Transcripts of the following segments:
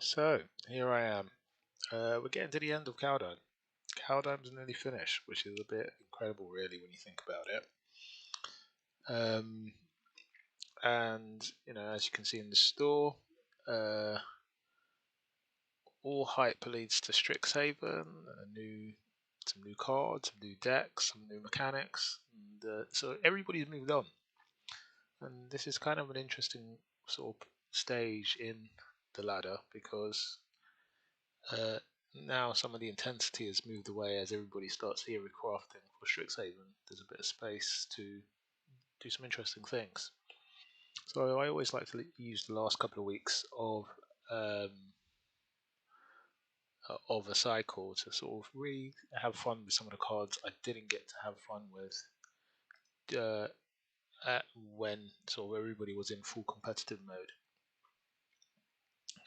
So here I am. We're getting to the end of Cowdime. Cowdime's nearly finished, which is a bit incredible, really, when you think about it. And as you can see in the store, all hype leads to Strixhaven, some new cards, some new decks, some new mechanics, and so everybody's moved on. And this is kind of an interesting sort of stage in the ladder because now some of the intensity has moved away as everybody starts theory crafting for Strixhaven. There's a bit of space to do some interesting things. So I always like to use the last couple of weeks of a cycle to sort of really have fun with some of the cards I didn't get to have fun with when sort of everybody was in full competitive mode.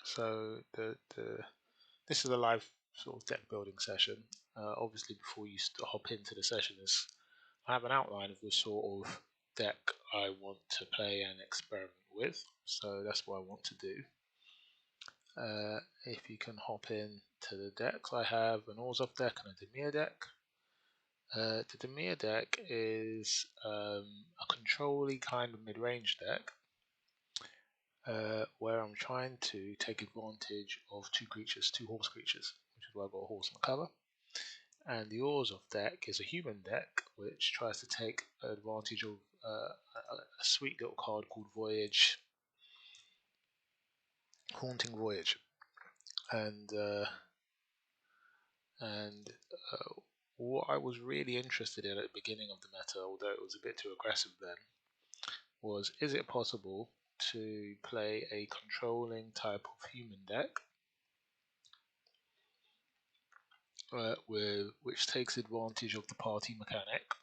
So this is a live sort of deck building session. Obviously, before you hop into the session, I have an outline of the sort of deck I want to play and experiment with. So that's what I want to do. If you can hop in to the decks, I have an Orzhov deck and a Dimir deck. The Dimir deck is a control-y kind of mid-range deck where I'm trying to take advantage of two horse creatures, which is why I've got a horse on the cover. And the Orzhov deck is a human deck which tries to take advantage of a sweet little card called Haunting Voyage. And what I was really interested in at the beginning of the meta, although it was a bit too aggressive then, was is it possible to play a controlling type of human deck which takes advantage of the party mechanic,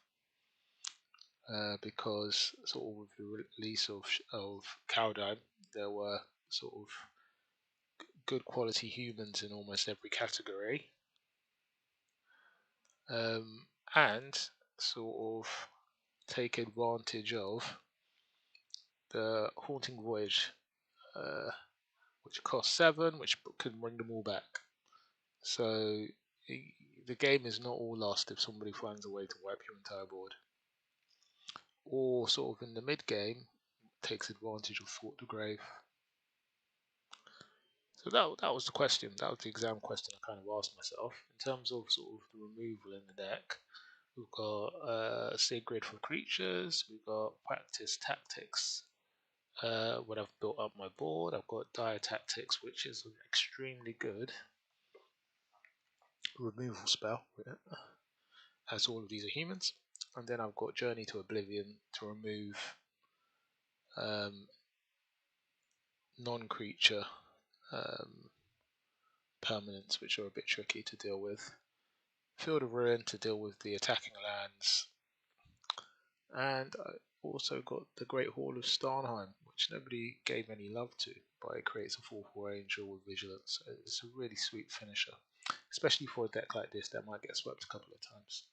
because sort of with the release of Cowdime, there were sort of good quality humans in almost every category, and sort of take advantage of the Haunting Voyage, which costs 7, which can bring them all back. So the game is not all lost if somebody finds a way to wipe your entire board. Or sort of in the mid game, takes advantage of Thought to Grave. So that was the question. That was the exam question I kind of asked myself. In terms of sort of the removal in the deck, we've got Sacred for Creatures, we've got Practice Tactics. When I've built up my board, I've got Dire Tactics, which is an extremely good removal spell, as all of these are humans. And then I've got Journey to Oblivion to remove non-creature permanents, which are a bit tricky to deal with. Field of Ruin to deal with the attacking lands. And I also got the Great Hall of Starnheim, which nobody gave any love to, but it creates a 4/4 angel with vigilance. It's a really sweet finisher, especially for a deck like this that might get swept a couple of times.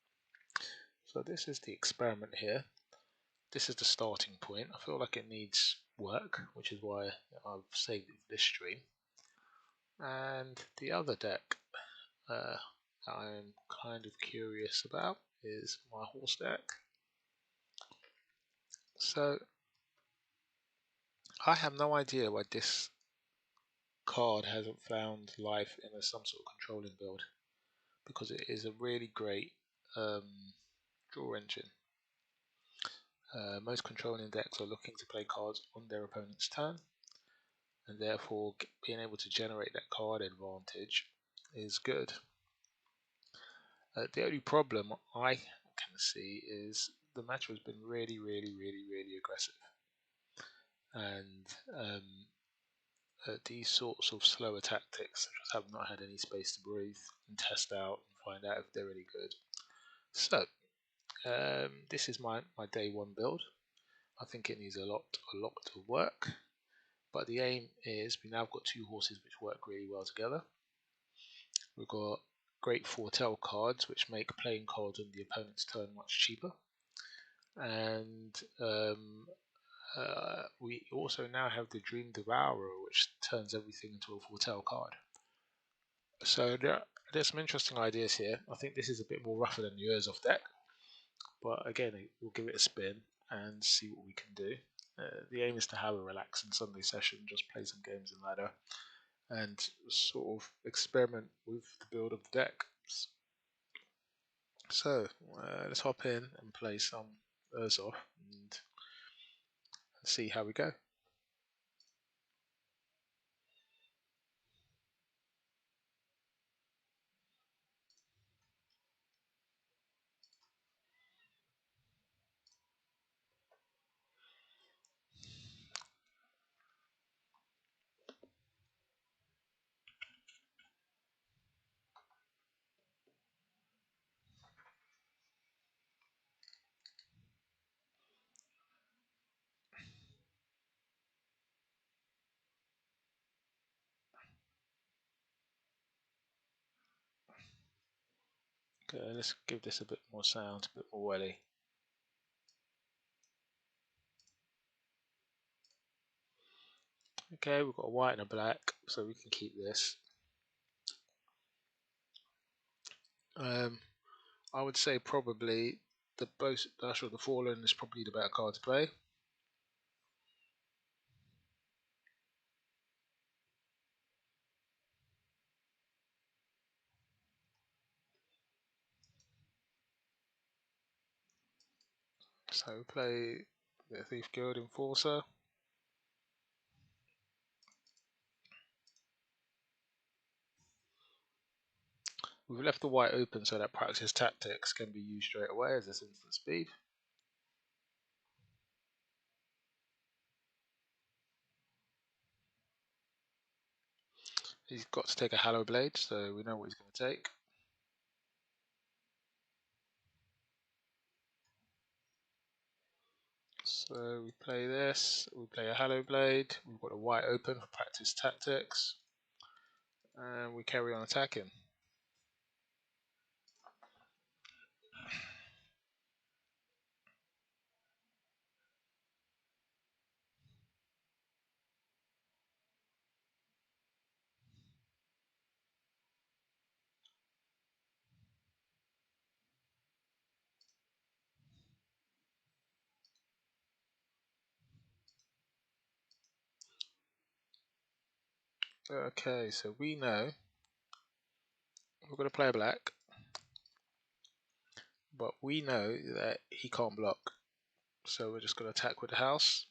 So this is the experiment here. This is the starting point. I feel like it needs work, which is why I've saved it for this stream. And the other deck that I'm kind of curious about is my horse deck. So I have no idea why this card hasn't found life in some sort of controlling build, because it is a really great draw engine. Most controlling decks are looking to play cards on their opponent's turn, and therefore being able to generate that card advantage is good. The only problem I can see is the match has been really aggressive, and these sorts of slower tactics just have not had any space to breathe and test out and find out if they're really good. So this is my day one build. I think it needs a lot of work, but the aim is we now got two horses which work really well together. We've got great foretell cards which make playing cards on the opponent's turn much cheaper, and We also now have the Dream Devourer, which turns everything into a foretell card. So there's some interesting ideas here. I think this is a bit more rougher than the Urza deck, but again, we'll give it a spin and see what we can do. The aim is to have a relaxing Sunday session, just play some games in ladder, and sort of experiment with the build of the deck. So let's hop in and play some Urza and see how we go. Okay, let's give this a bit more sound, a bit more welly. Okay, we've got a white and a black, so we can keep this. I would say probably the Dash of the Fallen is probably the better card to play. So we play the Thief Guild Enforcer. We've left the white open so that Practice Tactics can be used straight away as this instant speed. He's got to take a Hallow Blade, so we know what he's going to take. So we play this, we play a Hallow Blade, we've got a white open for Practice Tactics, and we carry on attacking. Okay, so we know we're going to play a black, but we know that he can't block, so we're just going to attack with the house.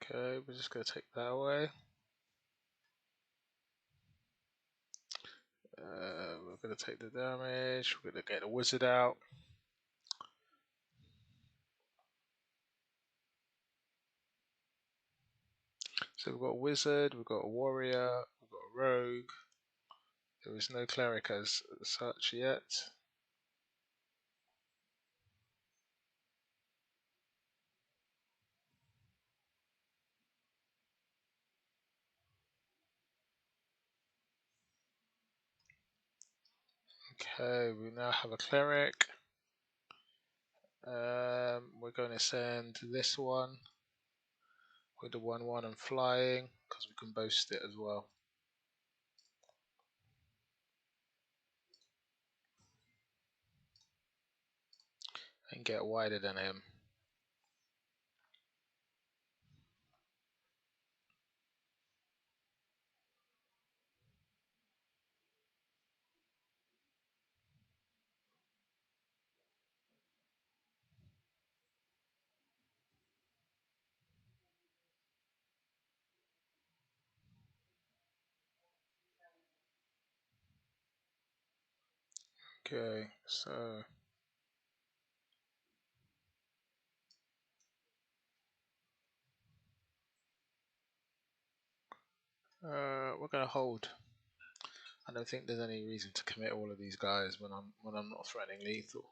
Okay, we're just going to take that away. We're going to take the damage, we're going to get the wizard out. So we've got a wizard, we've got a warrior, we've got a rogue. There is no cleric as such yet. Okay, we now have a cleric. We're going to send this one with the 1/1 and flying because we can boast it as well. And get wider than him. Okay, so we're going to hold. I don't think there's any reason to commit all of these guys when I'm not threatening lethal.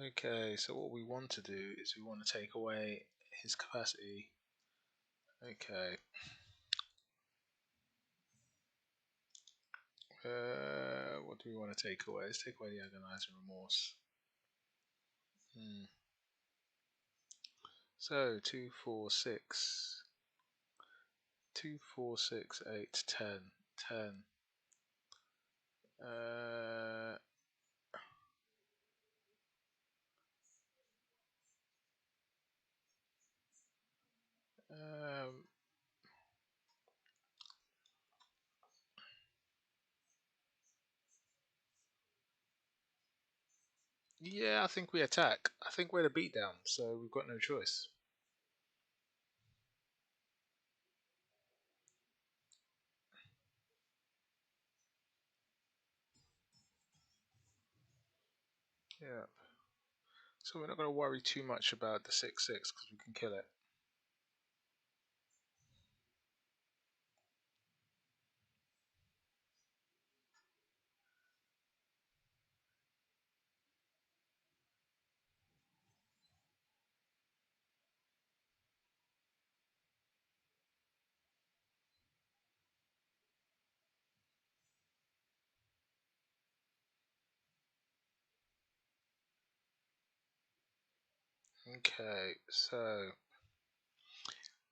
Okay, so what we want to do is we want to take away his capacity. Okay. What do we want to take away? Let's take away the agonizing remorse. So 2, 4, 6, 2, 4, 6, 8, 10, 10. Yeah, I think we attack. I think we're the beatdown, so we've got no choice. Yeah. So we're not going to worry too much about the 6-6 because we can kill it. Okay, so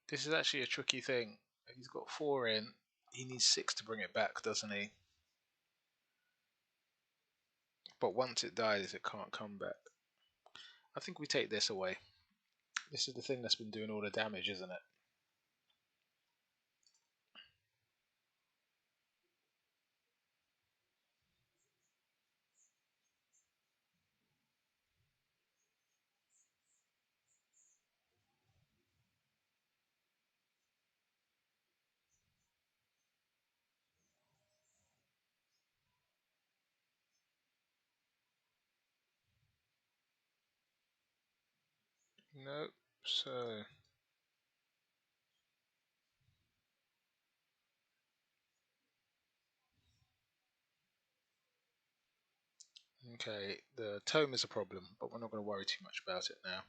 this is actually a tricky thing. He's got 4 in. He needs 6 to bring it back, doesn't he? But once it dies, it can't come back. I think we take this away. This is the thing that's been doing all the damage, isn't it? Nope. So okay, the tome is a problem, but we're not going to worry too much about it now.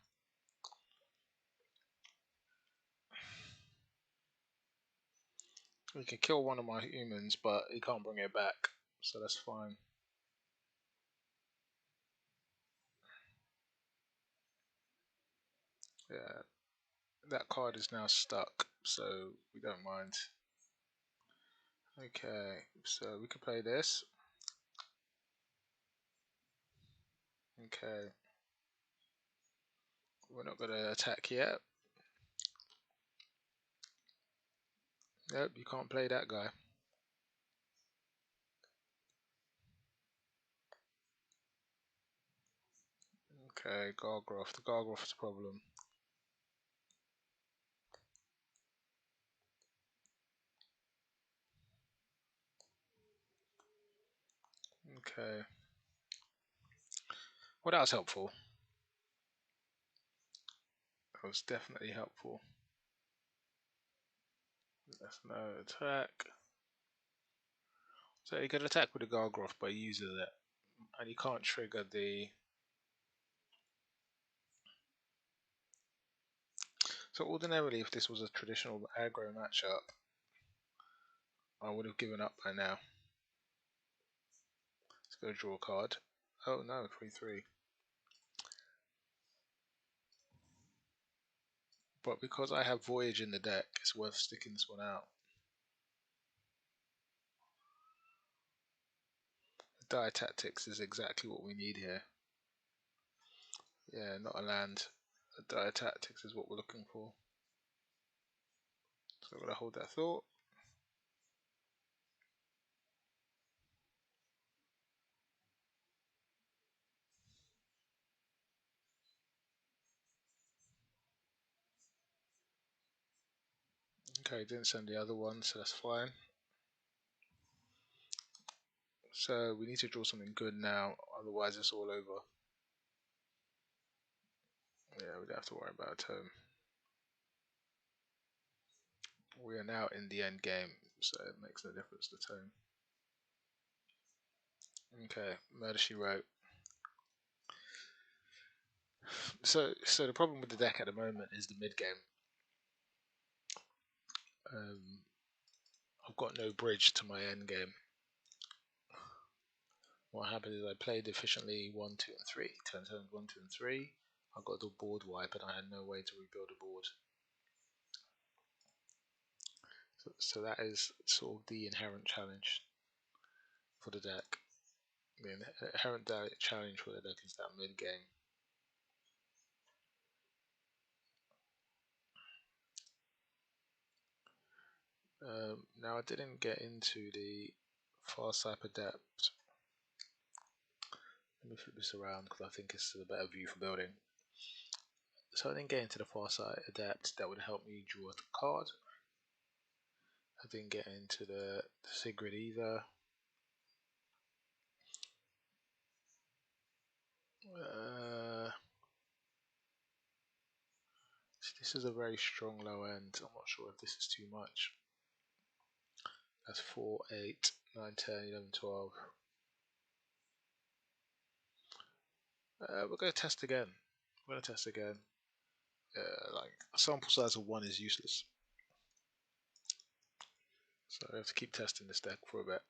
We can kill one of my humans, but he can't bring it back, so that's fine. Yeah, that card is now stuck, so we don't mind. Okay, so we can play this. Okay, we're not going to attack yet. Nope, you can't play that guy. Okay, Gargroth. The Gargroth's a problem. Okay. Well, that was helpful. That was definitely helpful. That's no attack. So he can attack with the Gargroth, but he uses it. And he can't trigger the... So ordinarily, if this was a traditional aggro matchup, I would have given up by now. Let's go draw a card. Oh no, 3-3. But because I have Voyage in the deck, it's worth sticking this one out. Dire Tactics is exactly what we need here. Yeah, not a land. Dire Tactics is what we're looking for. So I'm going to hold that thought. Okay, didn't send the other one, so that's fine. So we need to draw something good now, otherwise it's all over. Yeah, we don't have to worry about a tome. We are now in the end game, so it makes no difference to tome. Okay, Murder She Wrote. So the problem with the deck at the moment is the mid game. I've got no bridge to my end game. What happened is I played efficiently 1, 2, and 3. Turns 1, 2, and 3. I got the board wipe and I had no way to rebuild a board. So that is sort of the inherent challenge for the deck. The inherent challenge for the deck is that mid game. Now I didn't get into the Farsight Adept. Let me flip this around because I think it's a better view for building. So I didn't get into the Farsight Adept. That would help me draw a card. I didn't get into the Sigrid either. This is a very strong low end. I'm not sure if this is too much. That's 4, 8, 9, 10, 11, 12. We're going to test again. Like a sample size of 1 is useless. So I have to keep testing this deck for a bit.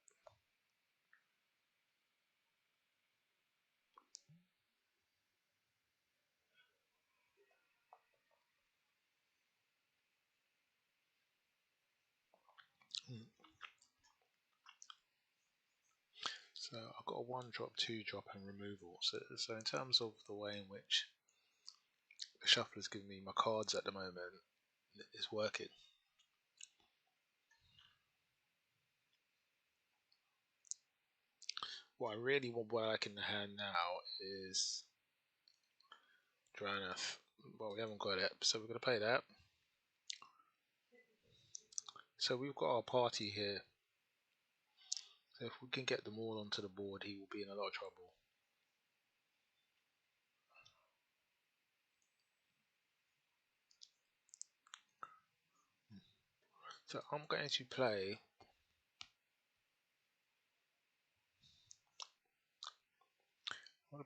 So I've got a 1-drop, 2-drop, and removal. So in terms of the way in which the shuffler is giving me my cards at the moment, it's working. What I really would like in the hand now is Dranath. Well, we haven't got it, so we're going to play that. So we've got our party here. So if we can get them all onto the board, he will be in a lot of trouble. So I'm going to play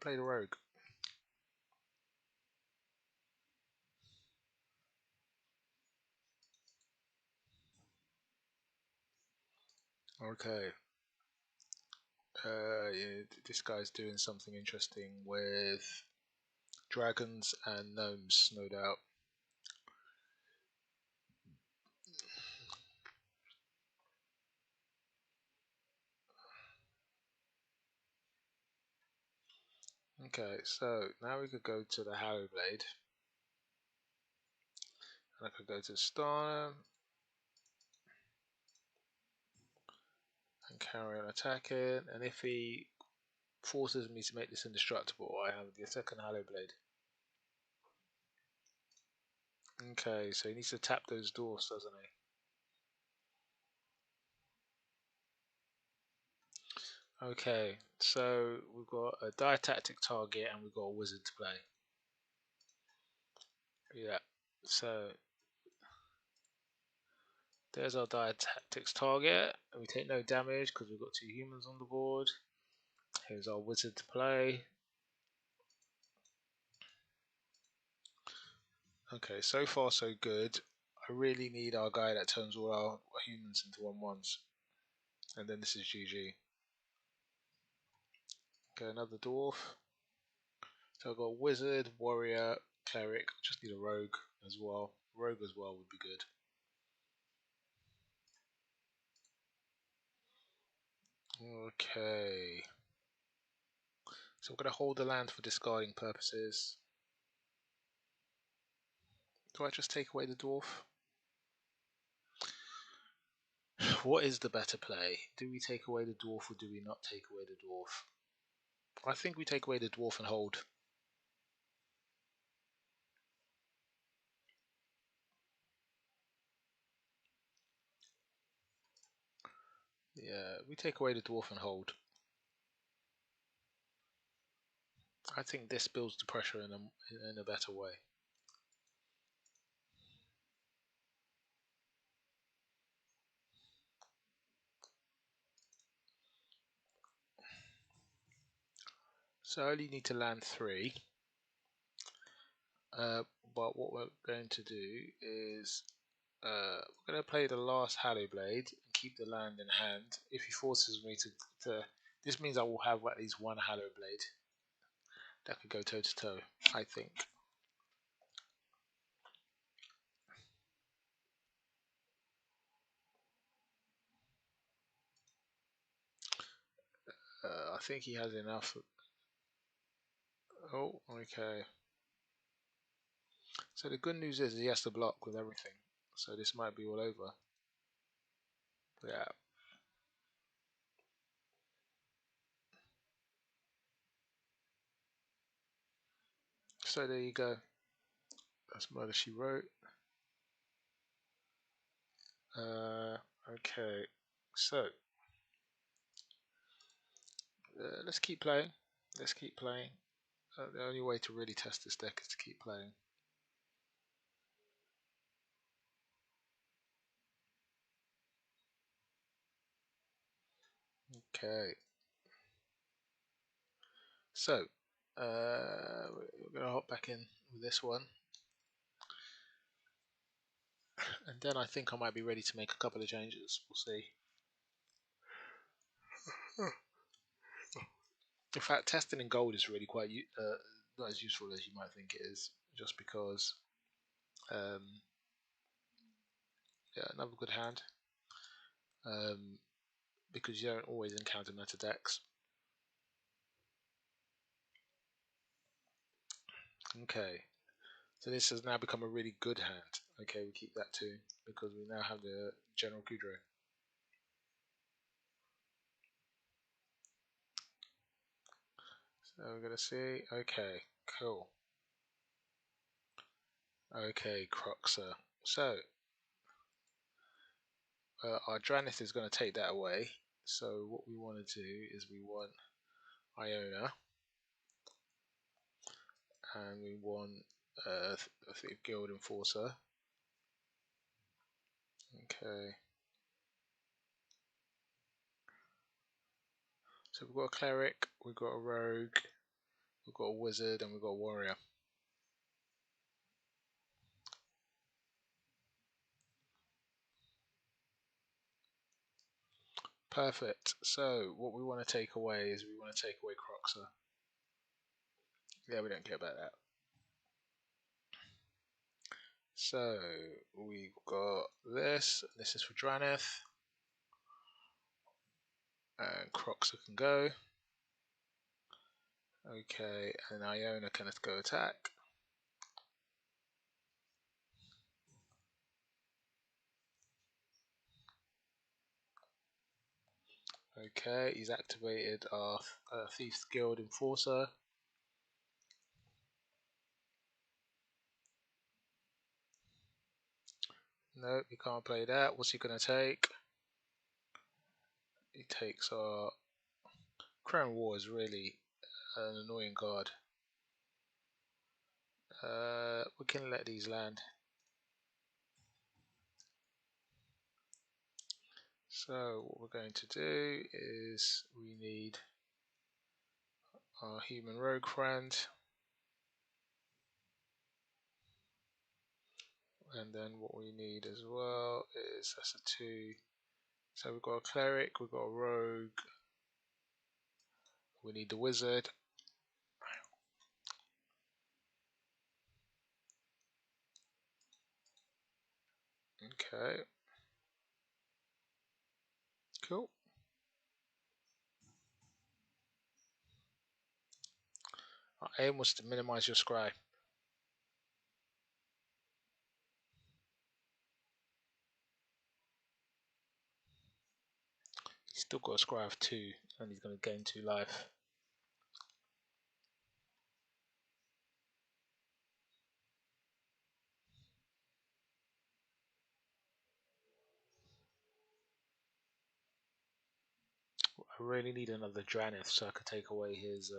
the rogue. Okay. Yeah, this guy's doing something interesting with dragons and gnomes, no doubt. Okay, so now we could go to the Hallowblade. And I could go to Star and carry on attacking. And if he forces me to make this indestructible, I have the second Hallowblade. Okay, so he needs to tap those dwarfs, doesn't he? Okay, so we've got a diatactic target and we've got a wizard to play. Yeah, so there's our diatactics target. And we take no damage because we've got 2 humans on the board. Here's our wizard to play. Okay, so far so good. I really need our guy that turns all our humans into 1/1s. And then this is GG. Okay, another dwarf. So I've got wizard, warrior, cleric. I just need a rogue as well. Rogue as well would be good. Okay. So I'm going to hold the land for discarding purposes. Do I just take away the dwarf? What is the better play? Do we take away the dwarf or do we not take away the dwarf? I think we take away the dwarf and hold. Yeah, we take away the dwarf and hold. I think this builds the pressure in a better way. So I only need to land 3. But what we're going to do is we're going to play the last Hallow Blade and keep the land in hand. If he forces me to this means I will have at least one Hallow Blade that could go toe to toe, I think. I think he has enough. Oh, okay. So the good news is he has to block with everything. So this might be all over. Yeah. So there you go. That's Murder She Wrote. Okay. So let's keep playing. Let's keep playing. The only way to really test this deck is to keep playing. Okay. So we're gonna hop back in with this one, and then I think I might be ready to make a couple of changes. We'll see. In fact, testing in gold is really quite not as useful as you might think it is, just because. Yeah, another good hand. Because you don't always encounter meta decks. Okay, so this has now become a really good hand. Okay, we keep that too because we now have the General Kudro. So we're gonna see. Okay, cool. Okay, Croxer. So our Dranith is going to take that away. So what we want to do is we want Iona, and we want Guild Enforcer. Okay. So we've got a Cleric, we've got a Rogue, we've got a Wizard, and we've got a Warrior. Perfect. So what we want to take away is we want to take away Croxer. Yeah, we don't care about that. So we've got this. This is for Dranith. And Croxer can go. Okay, and Iona can go attack. Okay, he's activated our Thief's Guild Enforcer. No, he can't play that. What's he going to take? He takes our Crown War is really an annoying card. We can let these land. So what we're going to do is we need our human rogue friend, and then what we need as well is that's a 2. So we've got a cleric, we've got a rogue, we need the wizard. Okay, cool. Our aim was to minimize your scry. He's still got a scry of 2, and he's going to gain 2 life. I really need another Dranith so I could take away his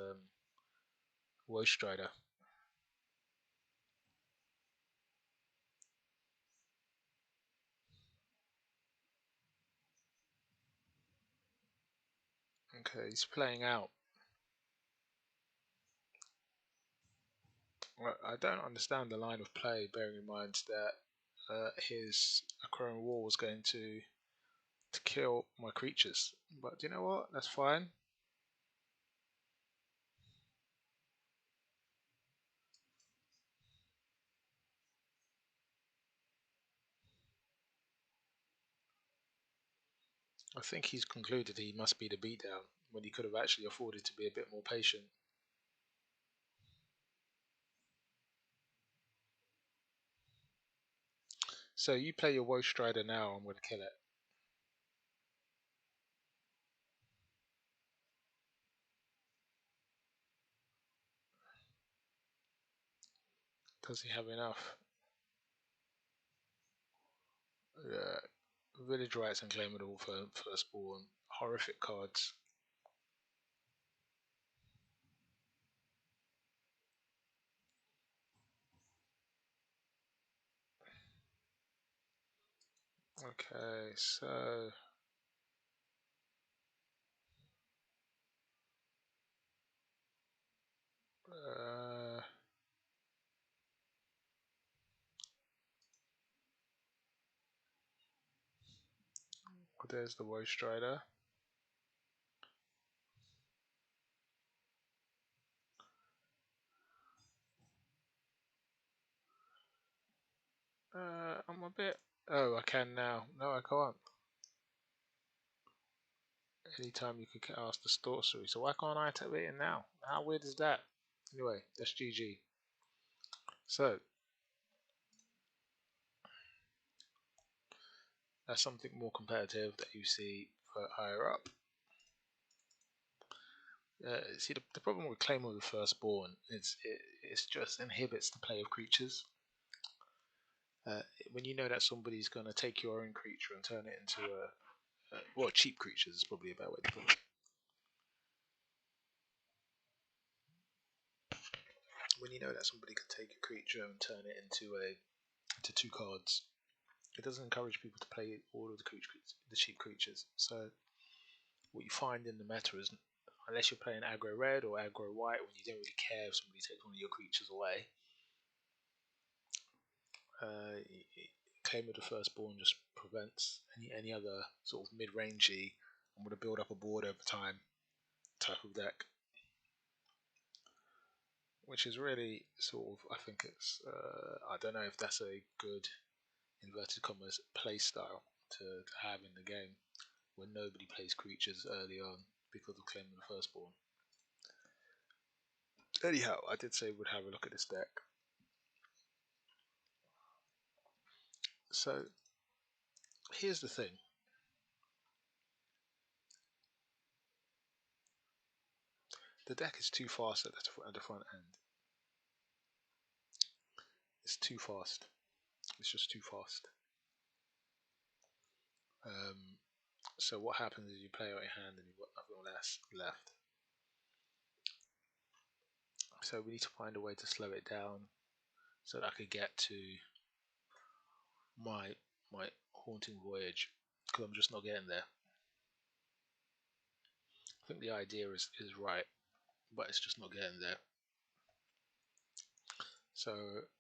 Woe Strider. Okay, he's playing out. I don't understand the line of play, bearing in mind that his Aquarian Wall was going to kill my creatures. But you know what? That's fine. I think he's concluded he must be the beatdown when he could have actually afforded to be a bit more patient. So you play your Woe Strider now, I'm going to kill it. Does he have enough? Yeah. Village Rights and Claim It All for Firstborn. Horrific cards. Okay, so well, there's the Woe Strider. I'm a bit. Oh, I can now. No, I can't. Anytime you could cast the sorcery, so why can't I activate it now? How weird is that? Anyway, that's GG. So that's something more competitive that you see for higher up. See, the problem with Claim of the Firstborn is it just inhibits the play of creatures. When you know that somebody's going to take your own creature and turn it into well, cheap creatures is probably a better way to put it. When you know that somebody can take a creature and turn it into 2 cards, it doesn't encourage people to play all of the cheap creatures. So what you find in the meta is, unless you're playing aggro red or aggro white, when you don't really care if somebody takes one of your creatures away, uh, Claim of the Firstborn just prevents any other sort of mid-rangey, I'm going to build up a board over time type of deck, which is really sort of, I think it's, I don't know if that's a good inverted commas play style to have in the game when nobody plays creatures early on because of Claim of the Firstborn. Anyhow, I did say we'd have a look at this deck. So here's the thing. The deck is too fast at the front end. It's too fast. It's just too fast. So what happens is you play out your hand and you've got nothing less left. So we need to find a way to slow it down so that I could get to my haunting voyage, because I'm just not getting there. I think the idea is right, but it's just not getting there. So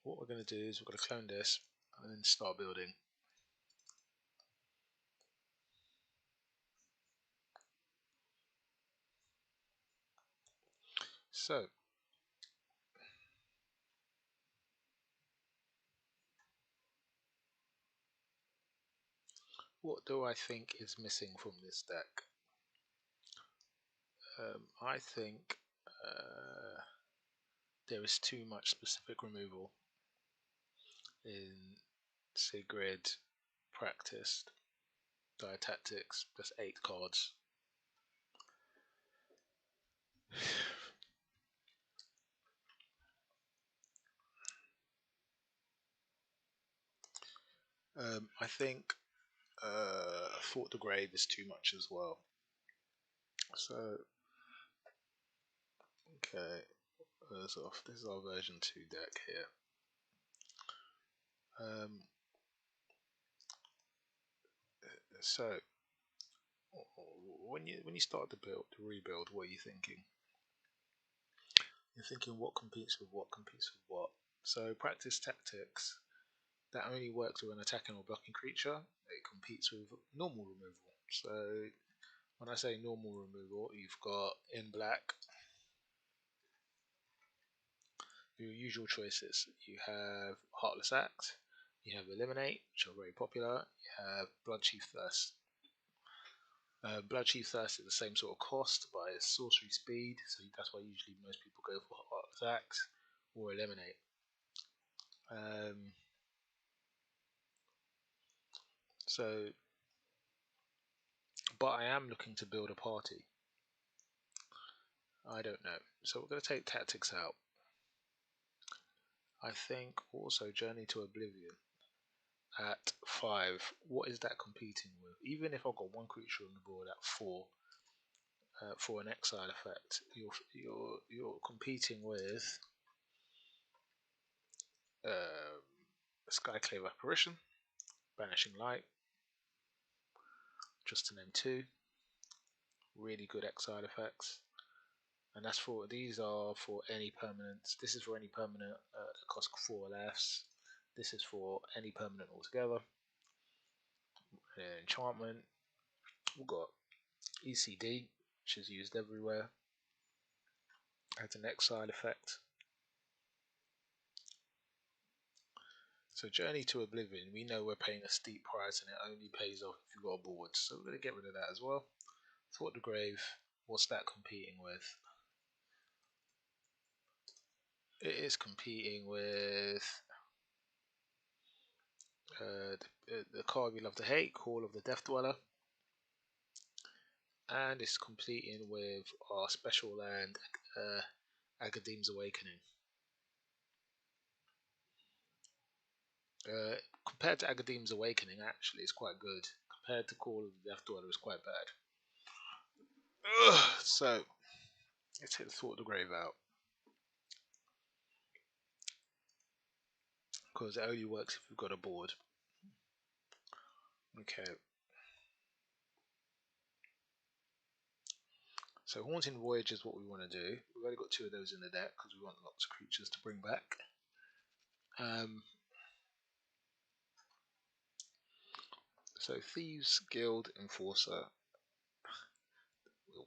what we're going to do is we're going to clone this and then start building. So what do I think is missing from this deck? I think there is too much specific removal in Sigrid practiced diatactics. That's 8 cards. I think Fort the Grave is too much as well. So, okay, this is our version 2 deck here. So, when you start the rebuild, what are you thinking? you're thinking what competes with what competes with what. So practice tactics that only works with an attacking or blocking creature. It competes with normal removal. So when I say normal removal, you've got in black your usual choices. You have Heartless Act, you have Eliminate, which are very popular. You have Bloodchief Thirst. Bloodchief Thirst is the same sort of cost, but it's sorcery speed, so that's why usually most people go for Heartless Act or Eliminate. So, but I am looking to build a party. I don't know. So we're going to take tactics out. I think also Journey to Oblivion at 5. What is that competing with? Even if I've got one creature on the board at 4 for an exile effect, you're competing with Skyclave Apparition, Banishing Light, just to name 2. Really good exile effects. And these are for any permanents. This is for any permanent that costs 4 less. This is for any permanent altogether. Enchantment. We've got ECD, which is used everywhere. Has an exile effect. So Journey to Oblivion, we know we're paying a steep price and it only pays off if you've got a board. So we're going to get rid of that as well. Thought the Grave, what's that competing with? It is competing with the card we love to hate, Call of the Death Dweller. And it's competing with our special land, Agadeem's Awakening. Compared to Agadeem's Awakening, actually, it's quite good. Compared to Call of the Death Dweller, it's quite bad. So, let's hit the Thought of the Grave out. Because it only works if you've got a board. Okay. So, Haunting Voyage is what we want to do. We've only got 2 of those in the deck because we want lots of creatures to bring back. So, Thieves Guild Enforcer.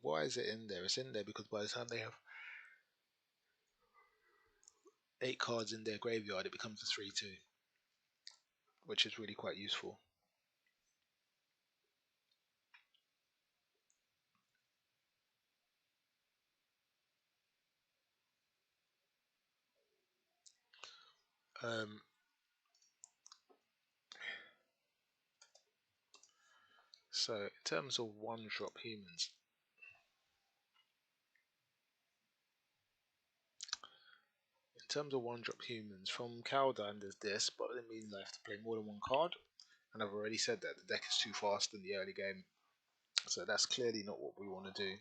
Why is it in there? It's in there because by the time they have 8 cards in their graveyard, it becomes a 3/2, which is really quite useful. So in terms of 1-drop humans, from Caldine there's this, but it means I have to play more than 1 card, and I've already said that the deck is too fast in the early game, so that's clearly not what we want to do.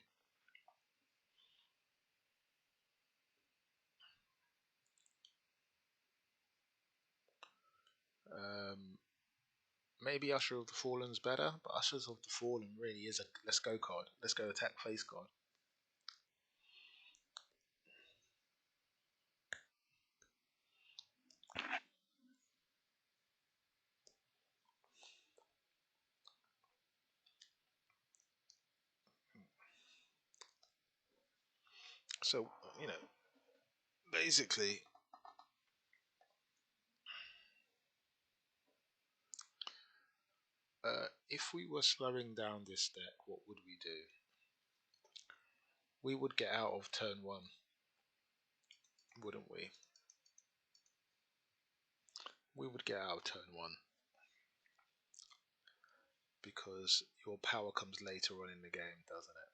Maybe Usher of the Fallen's better, but Ushers of the Fallen really is a let's go card. Let's go attack face card. So, basically, if we were slowing down this deck, what would we do? We would get out of turn 1, wouldn't we? We would get out of turn 1 because your power comes later on in the game, doesn't it?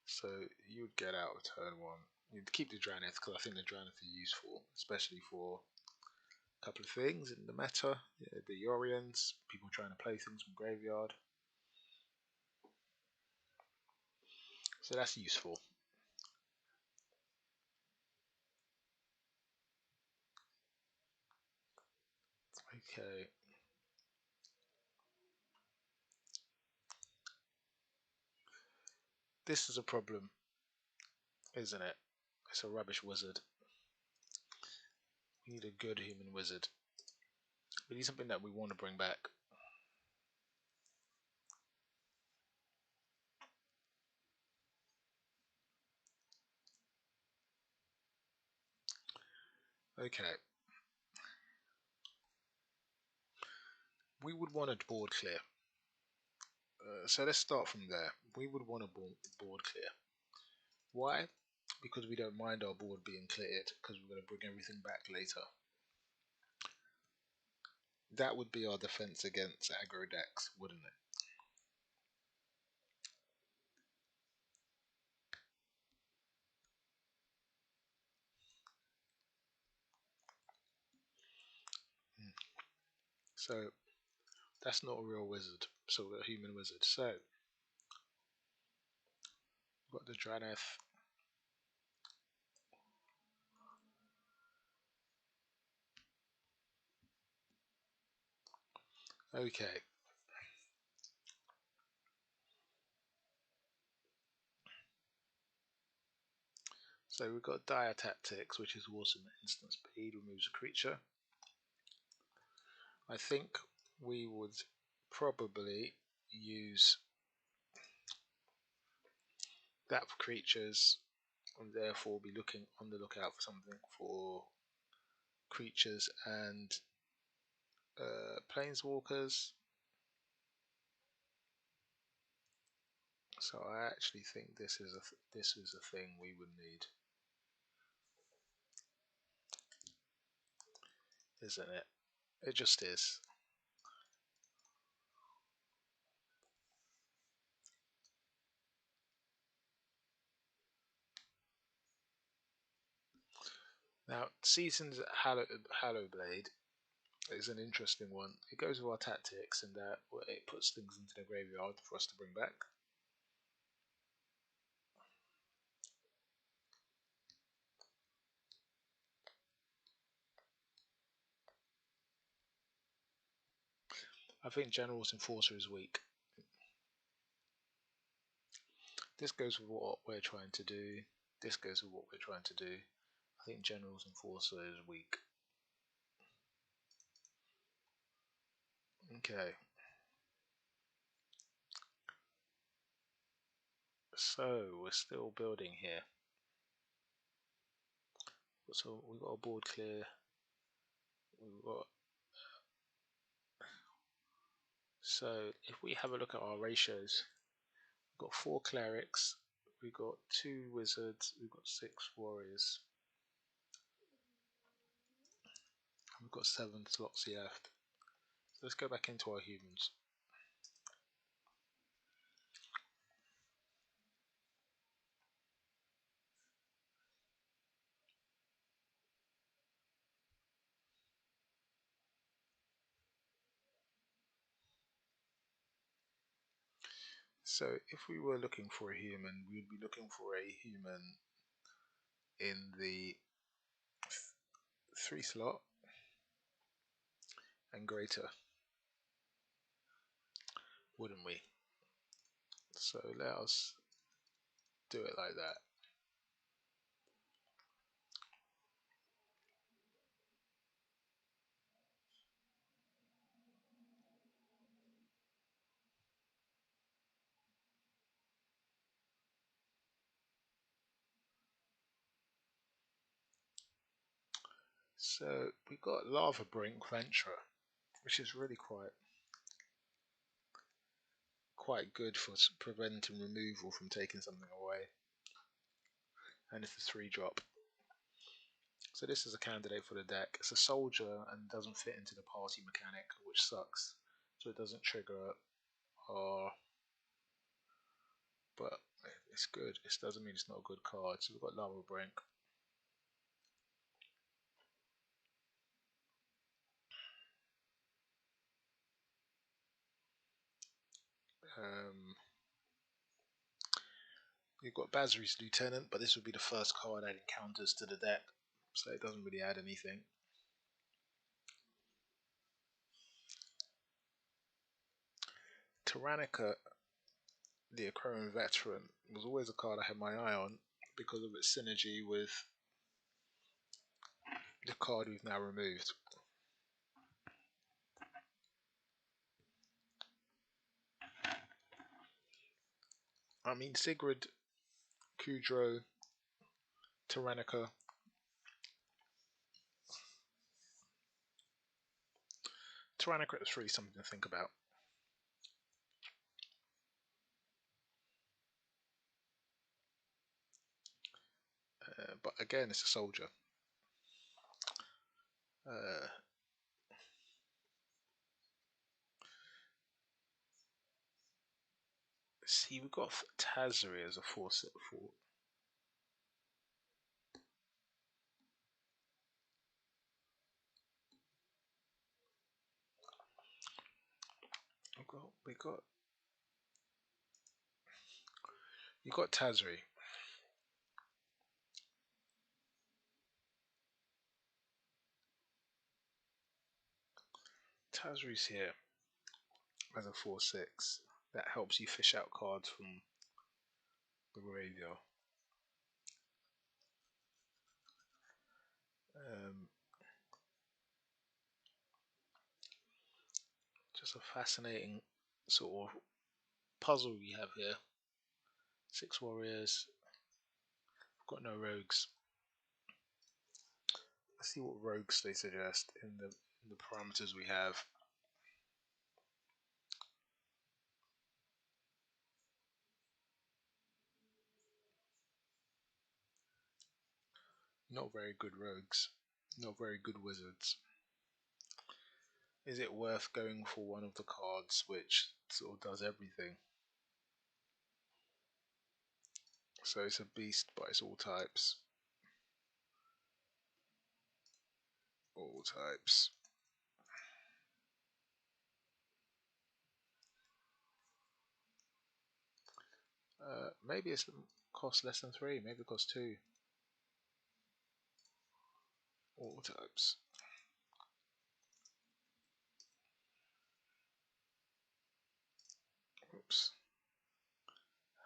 So you'd get out of turn 1. You'd keep the Dranith because I think the Dranith is useful, especially for a couple of things in the meta. The Yorians, people trying to play things from graveyard. So that's useful. Okay. This is a problem, isn't it? It's a rubbish wizard. We need a good human wizard. We need something that we want to bring back. Okay. We would want a board clear. So let's start from there. We would want a board clear. Why? Because we don't mind our board being cleared, because we're going to bring everything back later. That would be our defense against aggro decks, wouldn't it? So that's not a real wizard, so we're a human wizard. So we've got the Draneth. Okay. So we've got Dire Tactics, which is awesome at instant speed, removes a creature. I think we would probably use that for creatures, and therefore be looking on the lookout for something for creatures and planeswalkers. So I actually think this is a thing we would need, isn't it? It just is. Now, Season's Hallowblade is an interesting one. It goes with our tactics in that it puts things into the graveyard for us to bring back. I think General's Enforcer is weak. This goes with what we're trying to do. This goes with what we're trying to do. I think General's Enforcer is weak. Okay. So we're still building here. So we've got a board clear. We've got. So if we have a look at our ratios, we've got 4 clerics, we've got 2 wizards, we've got 6 warriors. And we've got 7 slots left. So let's go back into our humans. So if we were looking for a human, we'd be looking for a human in the 3 slot and greater, wouldn't we? So let us do it like that. So we've got Lava Brink Venturer, which is really quite good for preventing removal from taking something away. And it's a 3-drop. So this is a candidate for the deck. It's a soldier and doesn't fit into the party mechanic, which sucks. So it doesn't trigger our... But it's good. This doesn't mean it's not a good card. So we've got Lava Brink. You've got Basri's Lieutenant, but this would be the first card that encounters to the deck, so it doesn't really add anything. Tyrannica the Aquarian Veteran was always a card I had my eye on because of its synergy with the card we've now removed. I mean, Sigrid, Kudro, Tyrannica. Tyrannica at 3, something to think about. But again, it's a soldier. See, we've got Tazri as a 4/4. You got Tazri. Tazri's here as a 4/6. That helps you fish out cards from the graveyard. Just a fascinating sort of puzzle we have here. 6 warriors. We've got no rogues. Let's see what rogues they suggest in the parameters we have. Not very good rogues. Not very good wizards. Is it worth going for one of the cards which sort of does everything? So it's a beast, but it's all types. All types. Maybe it's cost less than 3. Maybe it costs 2. All types. Oops.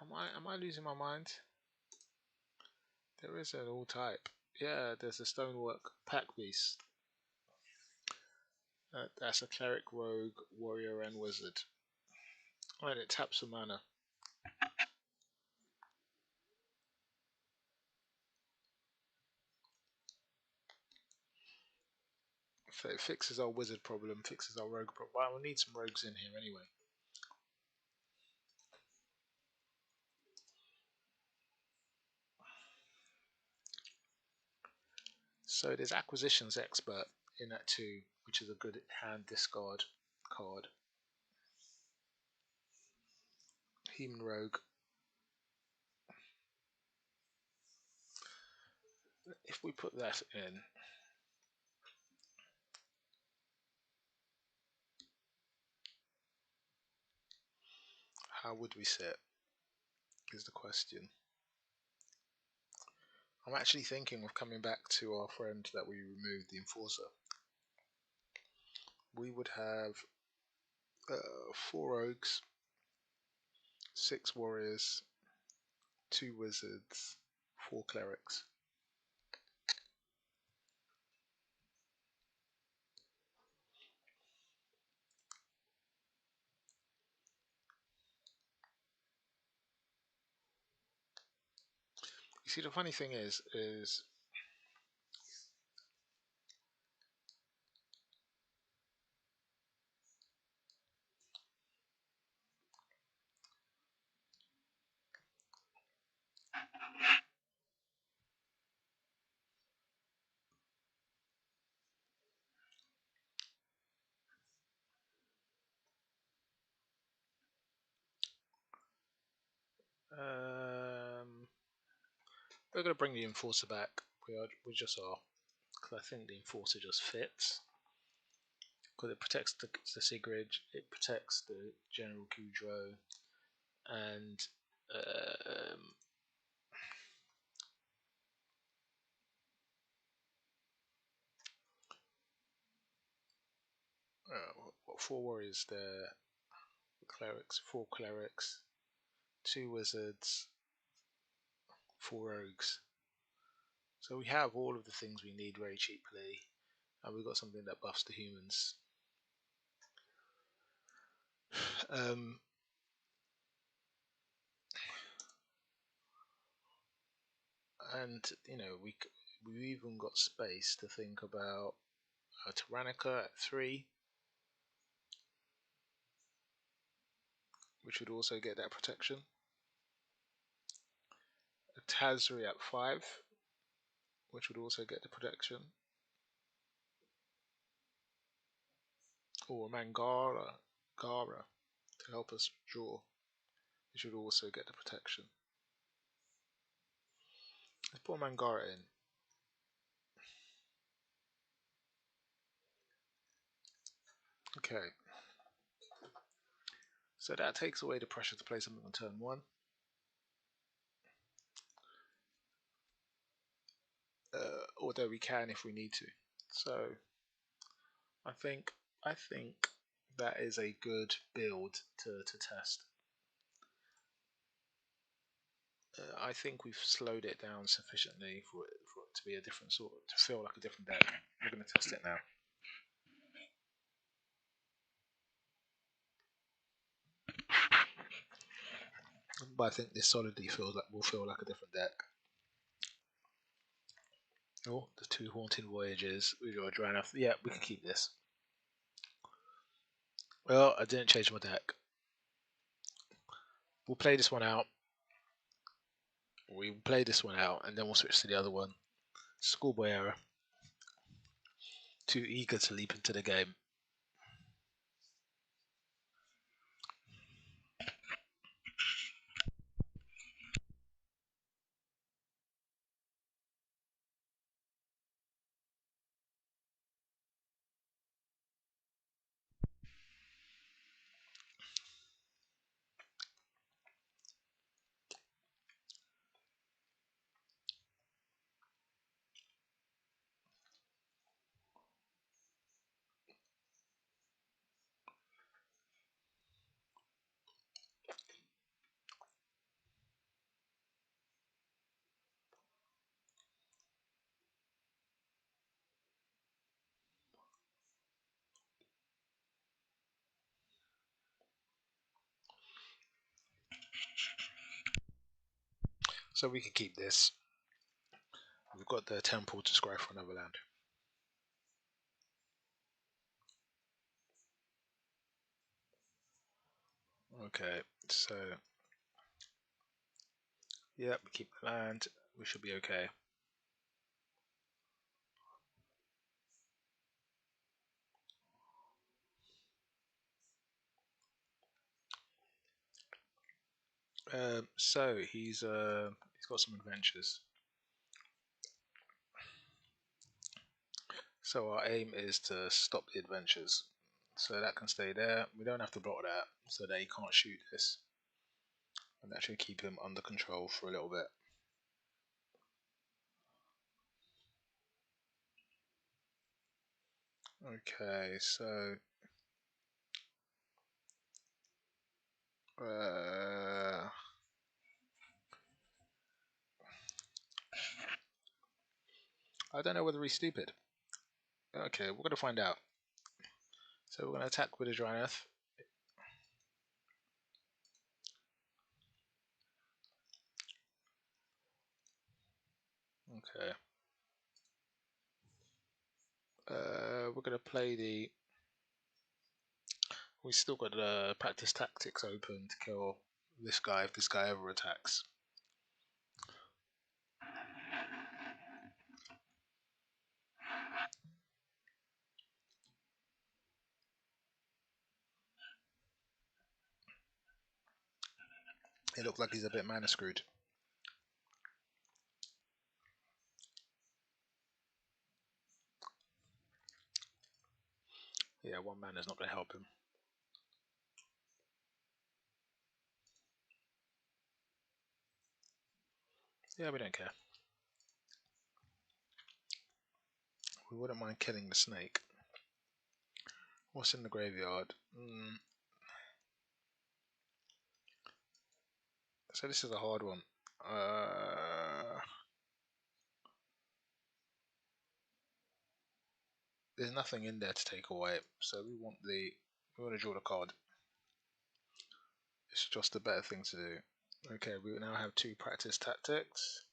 Am I losing my mind? There is an all type. Yeah, there's a stonework pack beast. That's a cleric, rogue, warrior, and wizard. And it taps a mana. So it fixes our wizard problem, fixes our rogue problem. Well, we'll need some rogues in here anyway. So there's Acquisitions Expert in that too, which is a good hand discard card. Human Rogue. If we put that in, how would we sit? Is the question. I'm actually thinking of coming back to our friend that we removed, the Enforcer. We would have 4 rogues, 6 warriors, 2 wizards, 4 clerics. You see, the funny thing is we're going to bring the Enforcer back. We just are, because I think the Enforcer just fits. Because it protects the Sigrid, it protects the General Kudro, and what 4 warriors there? Clerics, 4 clerics, 2 wizards, 4 rogues. So we have all of the things we need very cheaply, and we've got something that buffs the humans. And you know, we've even got space to think about a Tyrannica at 3, which would also get that protection. A Tazri at 5, which would also get the protection. Or a Gara to help us draw, which would also get the protection. Let's put Mangara in. Okay. So that takes away the pressure to play something on turn 1. Although we can if we need to. So I think that is a good build to test. I think we've slowed it down sufficiently for it to be a different sort, to feel like a different deck. We're going to test it now. But I think this solidly will feel like a different deck. Oh, the 2 Haunted Voyages with your Draenor. Yeah, we can keep this. Well, I didn't change my deck. We'll play this one out. We'll play this one out, and then we'll switch to the other one. Schoolboy error. Too eager to leap into the game. So we can keep this. We've got the temple to scry for another land. Okay, so yeah, we keep the land. We should be okay. So he's got some adventures. So our aim is to stop the adventures. So that can stay there. We don't have to block that, so that he can't shoot this. And that should keep him under control for a little bit. Okay, so I don't know whether he's stupid. Okay, we're gonna find out. So we're gonna attack with a Draenor. Okay. We're gonna play the. We still got the practice tactics open to kill this guy if this guy ever attacks. It looks like he's a bit mana screwed. Yeah, 1 mana is not going to help him. Yeah, we don't care. We wouldn't mind killing the snake. What's in the graveyard? So this is a hard one. There's nothing in there to take away, so we want to draw the card. It's just a better thing to do. Okay, we now have 2 practice tactics.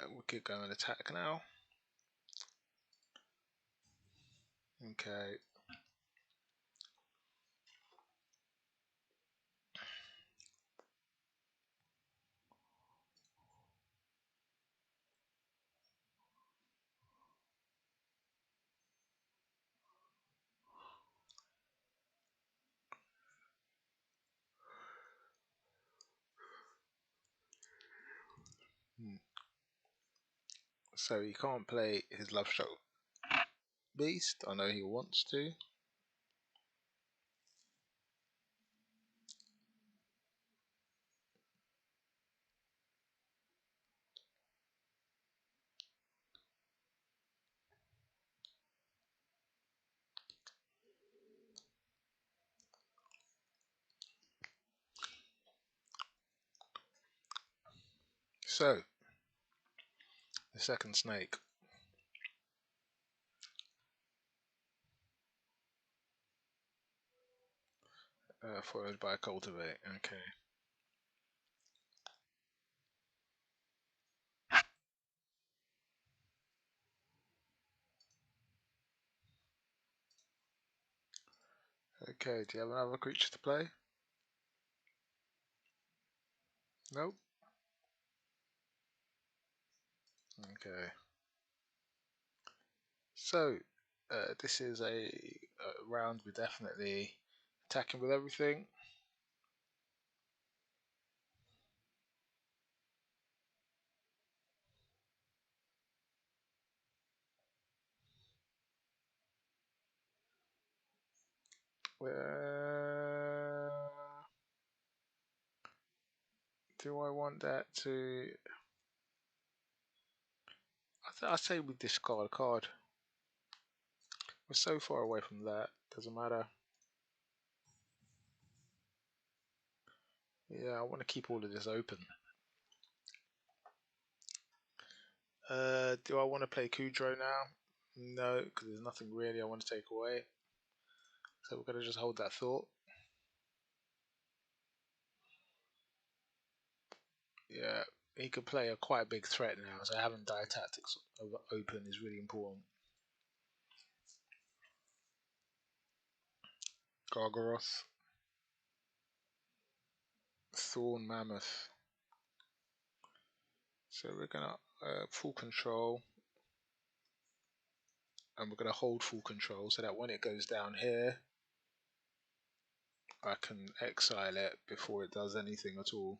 We could go and attack now. Okay. So he can't play his Love Shot Beast. I know he wants to. So, the second snake. Followed by Cultivate. Okay. Okay, do you have another creature to play? Nope. Okay. So, this is a round we're definitely attacking with everything. Do I want that to... I say we discard a card. We're so far away from that, doesn't matter. Yeah, I want to keep all of this open. Do I want to play Kudrow now? No, because there's nothing really I want to take away. So we're going to just hold that thought. Yeah, he could play a quite big threat now, so having Dire Tactics open is really important. Gargaroth. Thorn Mammoth. So we're going to full control. And we're going to hold full control so that when it goes down here, I can exile it before it does anything at all.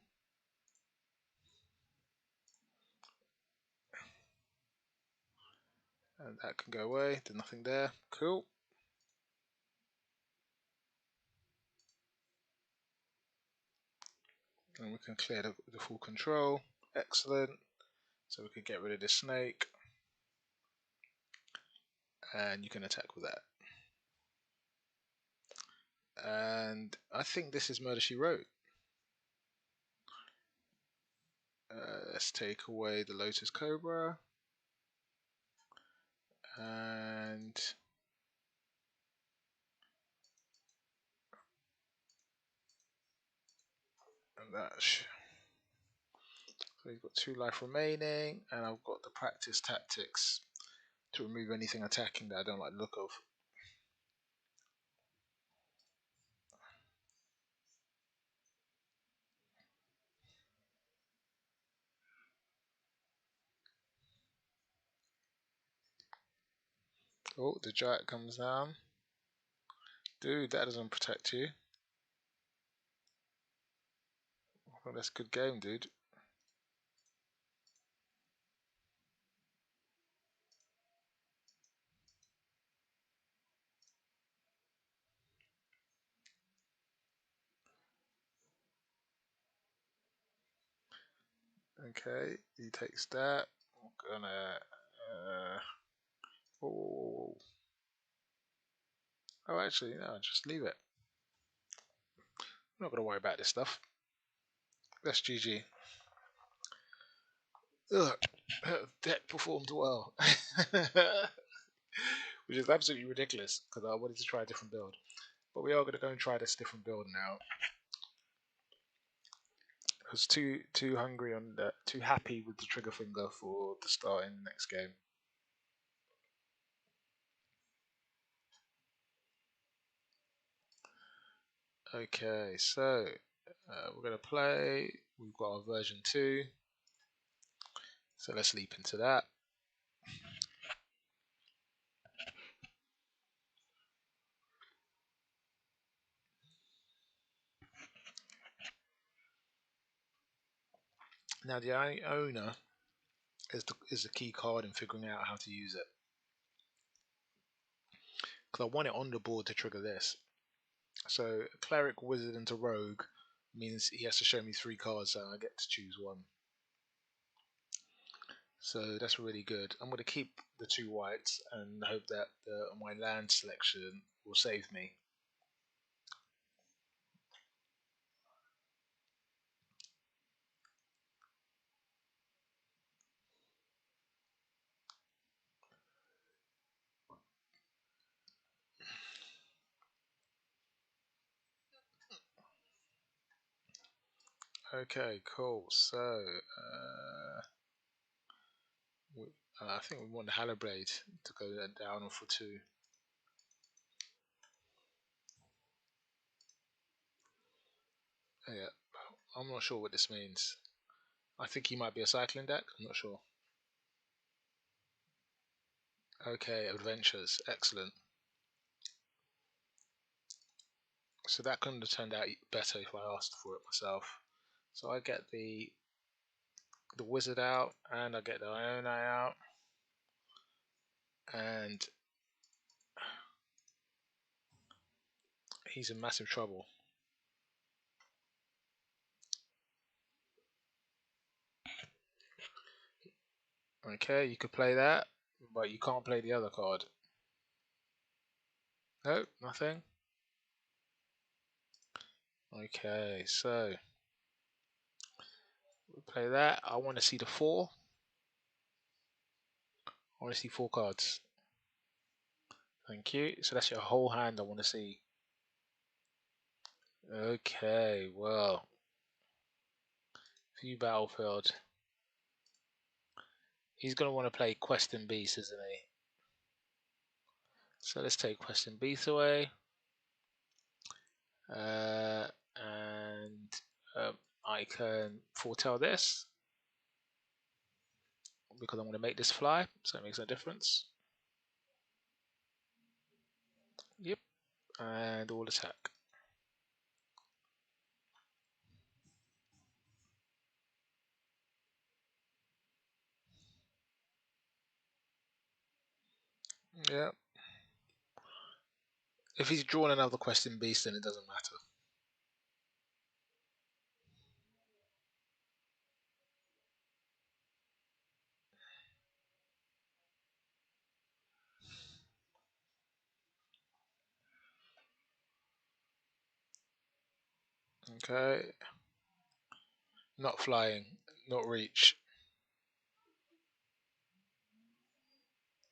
And that can go away, there's nothing there. Cool. And we can clear the full control. Excellent. So we can get rid of the snake. And you can attack with that. And I think this is Murder She Wrote. Let's take away the Lotus Cobra. And that. So you've got 2 life remaining, and I've got the practice tactics to remove anything attacking that I don't like the look of. Oh, the giant comes down. Dude, that doesn't protect you. Well, that's a good game, dude. Okay, he takes that. I'm gonna. Oh, oh, actually, no, just leave it. I'm not going to worry about this stuff. That's GG. Ugh. Deck performed well. Which is absolutely ridiculous because I wanted to try a different build. But we are going to go and try this different build now. I was too hungry on that, too happy with the trigger finger for the start in the next game. Okay, so we're going to play. We've got our version 2. So let's leap into that. Now the owner is the key card in figuring out how to use it. Because I want it on the board to trigger this. So cleric, wizard, into rogue means he has to show me 3 cards and I get to choose one. So that's really good. I'm going to keep the 2 whites and hope that my land selection will save me. Okay, cool. So I think we want the Halberblade to go down for 2. Yeah, I'm not sure what this means. I think he might be a cycling deck. I'm not sure. Okay, adventures, excellent. So that couldn't have turned out better if I asked for it myself. So I get the wizard out, and I get the Iona out, and he's in massive trouble. Okay, you could play that, but you can't play the other card. Nope, nothing. Okay, so we play that. I want to see the 4. I want to see 4 cards. Thank you. So that's your whole hand I want to see. Okay, well. View battlefield. He's going to want to play Quest and Beast, isn't he? So let's take Quest and Beast away. And I can foretell this because I'm going to make this fly, so it makes no difference. Yep, and all attack. Yeah. If he's drawn another Quest and Beast, then it doesn't matter. Okay. Not flying, not reach.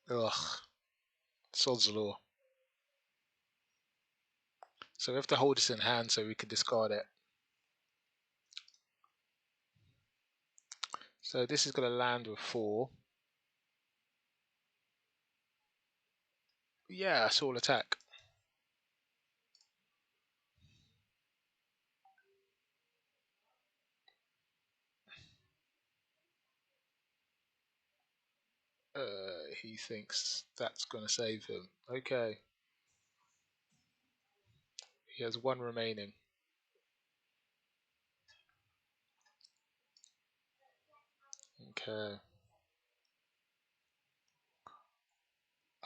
Ugh. Sod's law. So we have to hold this in hand so we can discard it. So this is going to land with 4. Yeah, that's all attack. He thinks that's going to save him. Okay. He has 1 remaining. Okay.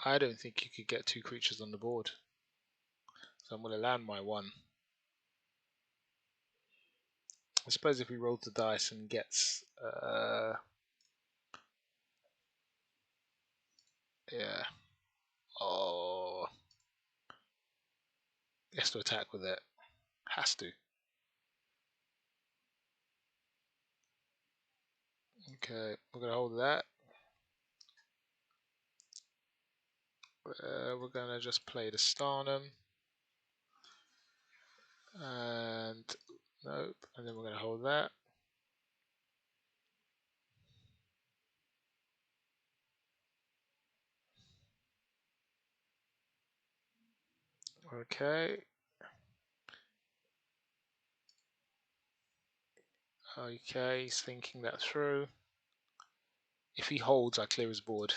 I don't think you could get 2 creatures on the board. So I'm going to land my 1. I suppose if he rolls the dice and gets... yeah. Oh. He has to attack with it. Has to. Okay, we're going to hold that. We're going to just play the Starnum. And nope, and then we're going to hold that. Okay. Okay, he's thinking that through. If he holds, I clear his board.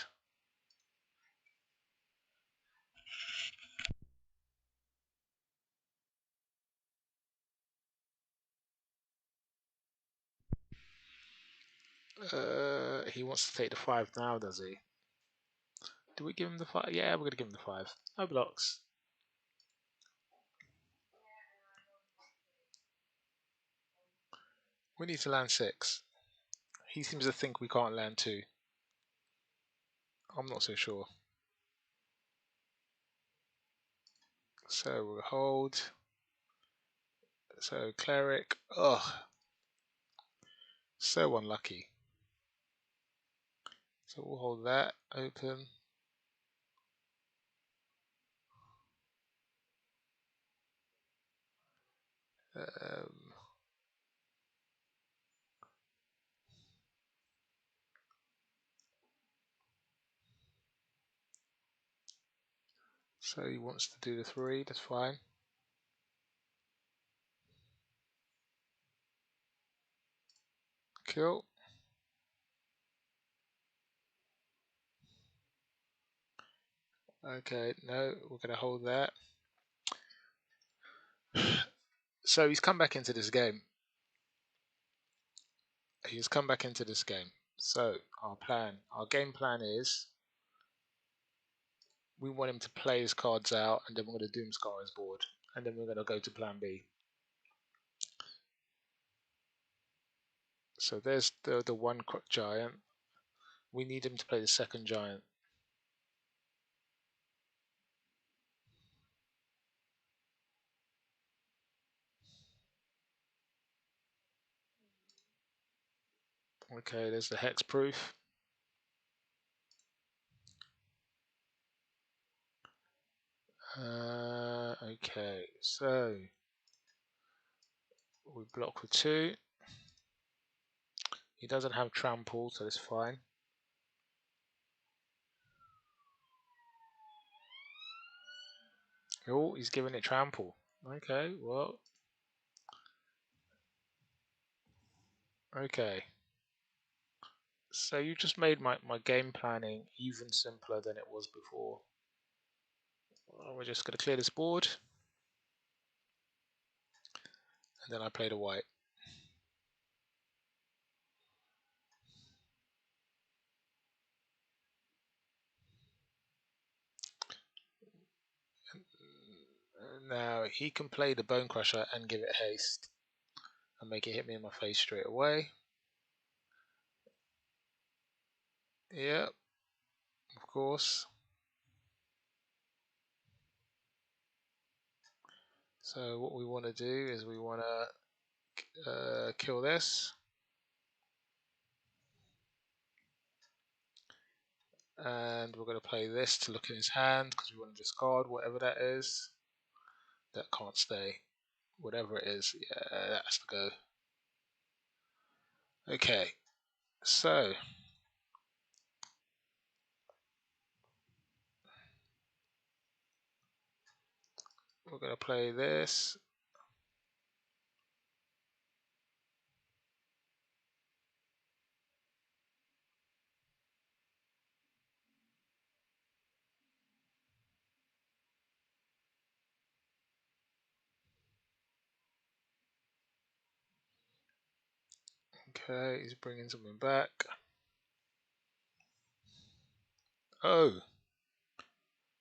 He wants to take the 5 now, does he? Do we give him the 5? Yeah, we're going to give him the 5. No blocks. We need to land 6. He seems to think we can't land 2. I'm not so sure. So we'll hold. So cleric. Ugh. So unlucky. So we'll hold that open. So he wants to do the 3. That's fine. Cool. Okay, no, we're going to hold that. So he's come back into this game. He's come back into this game. So our game plan is we want him to play his cards out, and then we're going to Doomscar his board, and then we're going to go to plan B. So there's the one giant. We need him to play the second giant. Okay, there's the hexproof. Okay, so we block with 2. He doesn't have trample, so that's fine. Oh, he's giving it trample. Okay, well. Okay. So you just made my game planning even simpler than it was before. Well, we're just going to clear this board. And then I played a white. Now he can play the Bone Crusher and give it haste and make it hit me in my face straight away. Yep, of course. So what we want to do is we want to kill this. And we're going to play this to look in his hand because we want to discard whatever that is. That can't stay. Whatever it is, yeah, that has to go. Okay, so we're going to play this. Okay, he's bringing something back. Oh,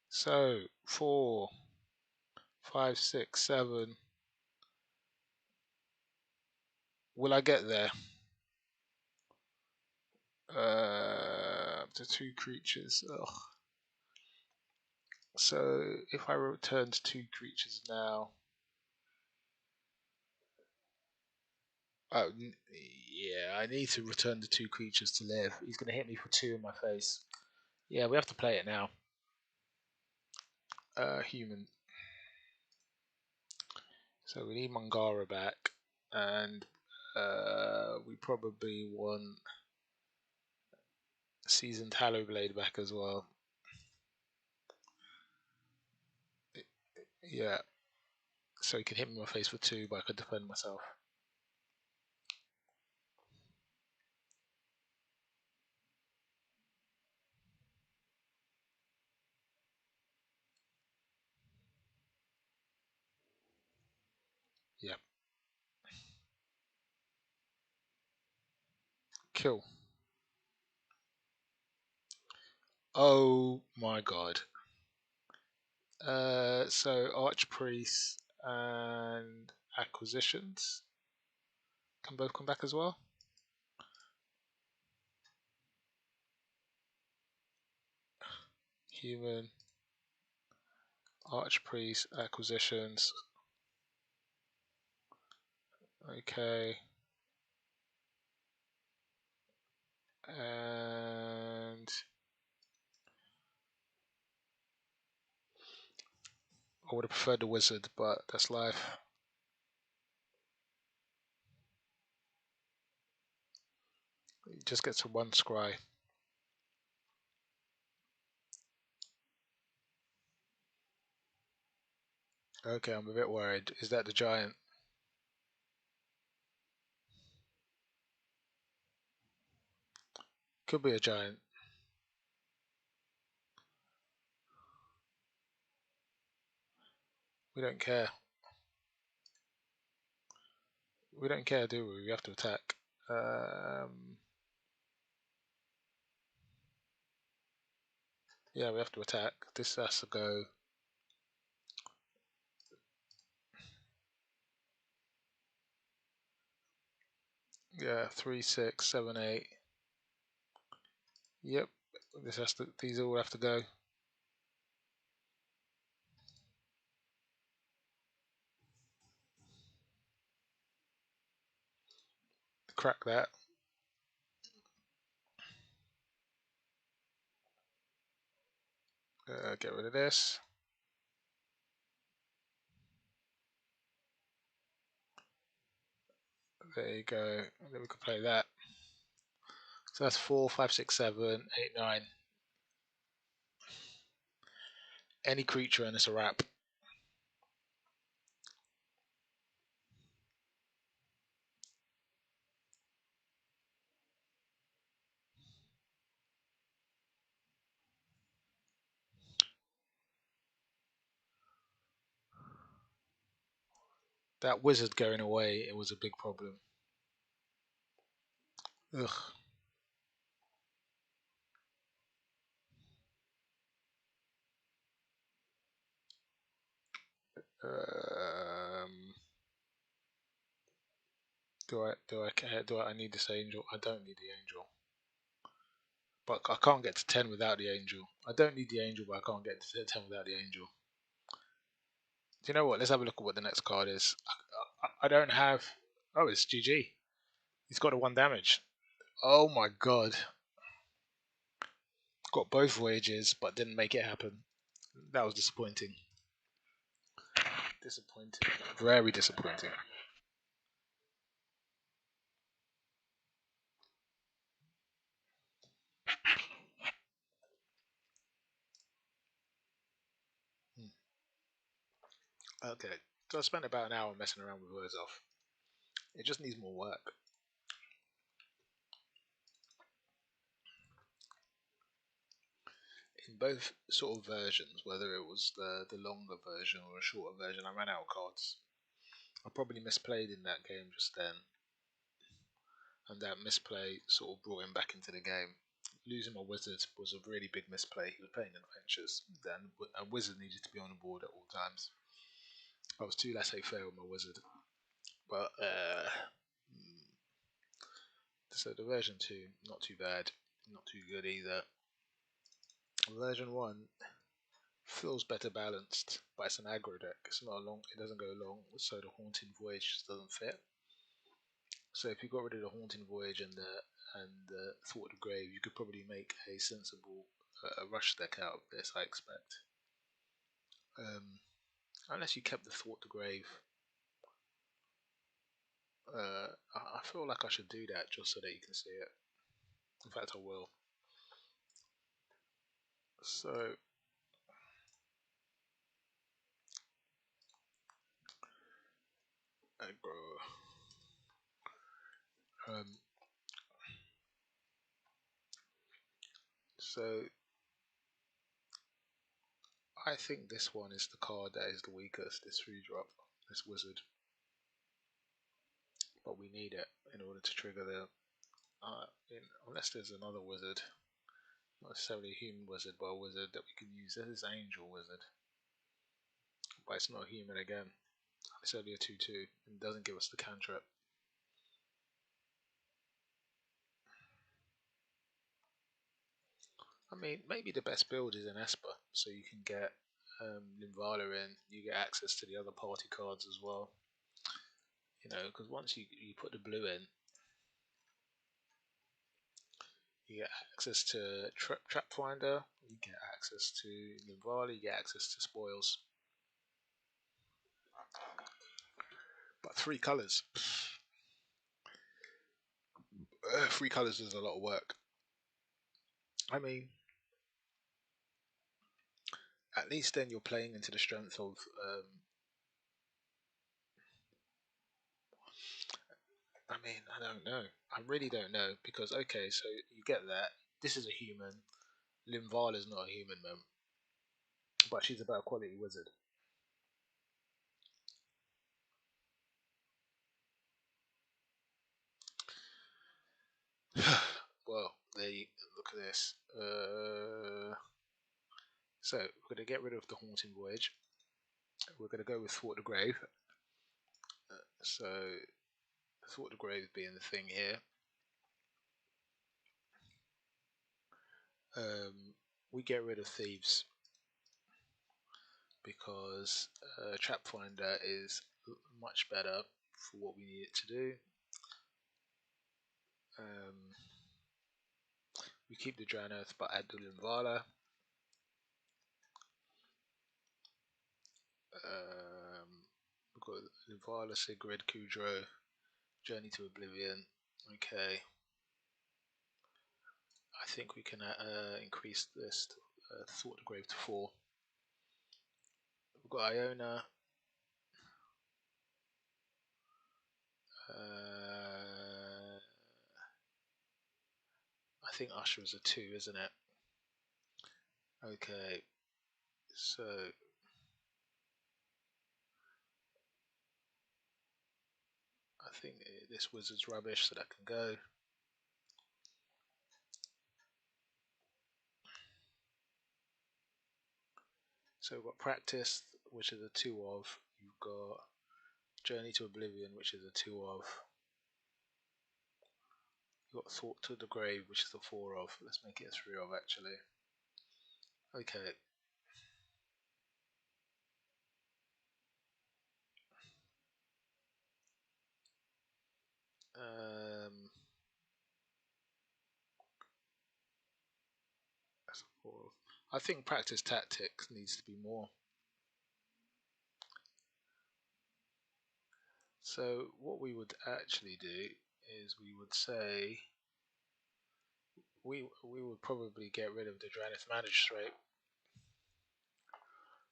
so 4, 5, 6, 7. Will I get there? Up to 2 creatures. Ugh. So if I return to 2 creatures now, Oh, yeah, I need to return the 2 creatures to live. He's going to hit me for 2 in my face. Yeah, we have to play it now. Human. So we need Mangara back, and we probably want Seasoned Hallowblade back as well. Yeah, so he can hit me in my face for 2, but I could defend myself. Yeah. Kill. Oh my god. So Archpriest and Acquisitions can both come back as well. Human, Archpriest, Acquisitions. Okay. And I would have preferred the Wizard, but that's life. He just gets to 1 scry. Okay, I'm a bit worried. Is that the Giant? Could be a Giant. We don't care. We don't care, do we? We have to attack. Yeah, we have to attack. This has to go. Yeah, 3, 6, 7, 8. Yep. This has to. These all have to go. Crack that. Get rid of this. There you go. And then we can play that. So that's 4, 5, 6, 7, 8, 9. Any creature and it's a wrap. That Wizard going away, it was a big problem. Ugh. Do I need this angel? I don't need the angel. But I can't get to 10 without the angel. I don't need the angel, but I can't get to 10 without the angel. Do you know what? Let's have a look at what the next card is. I don't have. Oh, it's GG. He's got a 1 damage. Oh my god. Got both voyages, but didn't make it happen. That was disappointing. Disappointing. Very disappointing. Okay. So I spent about an hour messing around with words off. It just needs more work. In both sort of versions, whether it was the longer version or a shorter version, I ran out of cards. I probably misplayed in that game just then, and that misplay sort of brought him back into the game. Losing my wizard was a really big misplay. He was playing in adventures, then a wizard needed to be on the board at all times. I was too laissez-faire with my wizard, but so the version 2, not too bad, not too good either. Version 1 feels better balanced, but it's an aggro deck. It's not long. It doesn't go long, so the Haunting Voyage just doesn't fit. So if you got rid of the Haunting Voyage and the Thought of Grave, you could probably make a sensible rush deck out of this, I expect. Unless you kept the Thought to Grave. I feel like I should do that just so that you can see it. In fact, I will. So, aggro. So, I think this one is the card that is the weakest. This 3-drop, this wizard. But we need it in order to trigger the. Unless there's another wizard, not necessarily a human wizard, but a wizard that we can use. This is Angel Wizard, but it's not human again. It's only a 2/2 and doesn't give us the cantrip. I mean, maybe the best build is an Esper, so you can get Linvala in. You get access to the other party cards as well. You know, because once you put the blue in, you get access to Trap Finder. You get access to Linvala. You get access to spoils. But 3 colors. 3 colors is a lot of work. I mean, at least then you're playing into the strength of. I mean, I don't know. I really don't know because okay, so you get that. This is a human. Linval is not a human, man, but she's a better quality wizard. Well, there you look at this. So we're gonna get rid of the Haunting Voyage. We're gonna go with Thwart the Grave. So Thwart the Grave being the thing here. We get rid of Thieves because Trap Finder is much better for what we need it to do. We keep the Drannith but add the Linvala. We've got Linvala, Sigrid, Kudro, Journey to Oblivion. Okay. I think we can increase this to Thought the Grave to 4. We've got Iona. I think Usher is a 2, isn't it? Okay. So I think this wizard's rubbish, so that can go. So we've got Practice, which is a 2 of. You've got Journey to Oblivion, which is a 2 of. You've got Thought to the Grave, which is a 4 of. Let's make it a 3 of actually. Okay. That's a 4 of. I think Practice Tactics needs to be more. So what we would actually do is we would say we would probably get rid of the Drannith Magistrate.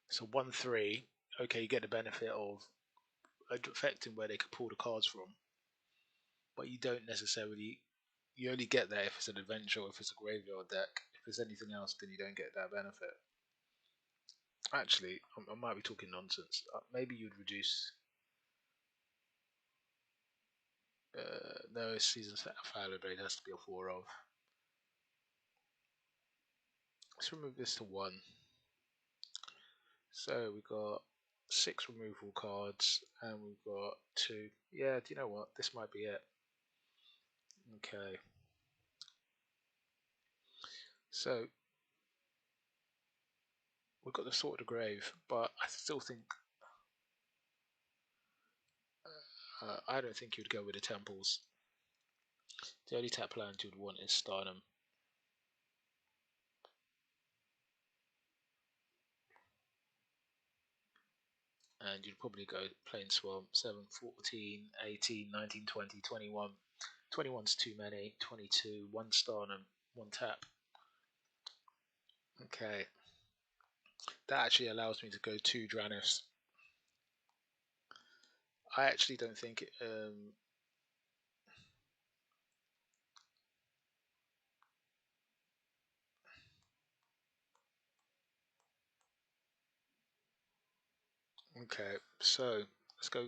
So 1/3. Okay, you get the benefit of affecting where they could pull the cards from, but you don't necessarily. You only get that if it's an adventure or if it's a graveyard deck. If it's anything else, then you don't get that benefit. Actually, I might be talking nonsense. Maybe you'd reduce. No, Season Fowler Blade has to be a 4 of. Let's remove this to 1. So we've got 6 removal cards and we've got 2. Yeah, do you know what? This might be it. Okay. So we've got the Sword of the Grave, but I still think I don't think you'd go with the Temples. The only tap land you'd want is Starnum. And you'd probably go Planeswamp 7, 14, 18, 19, 20, 21. 21's too many. 22, 1 Starnum, 1 tap. Okay. That actually allows me to go 2 Dranis. I actually don't think it, okay, so let's go.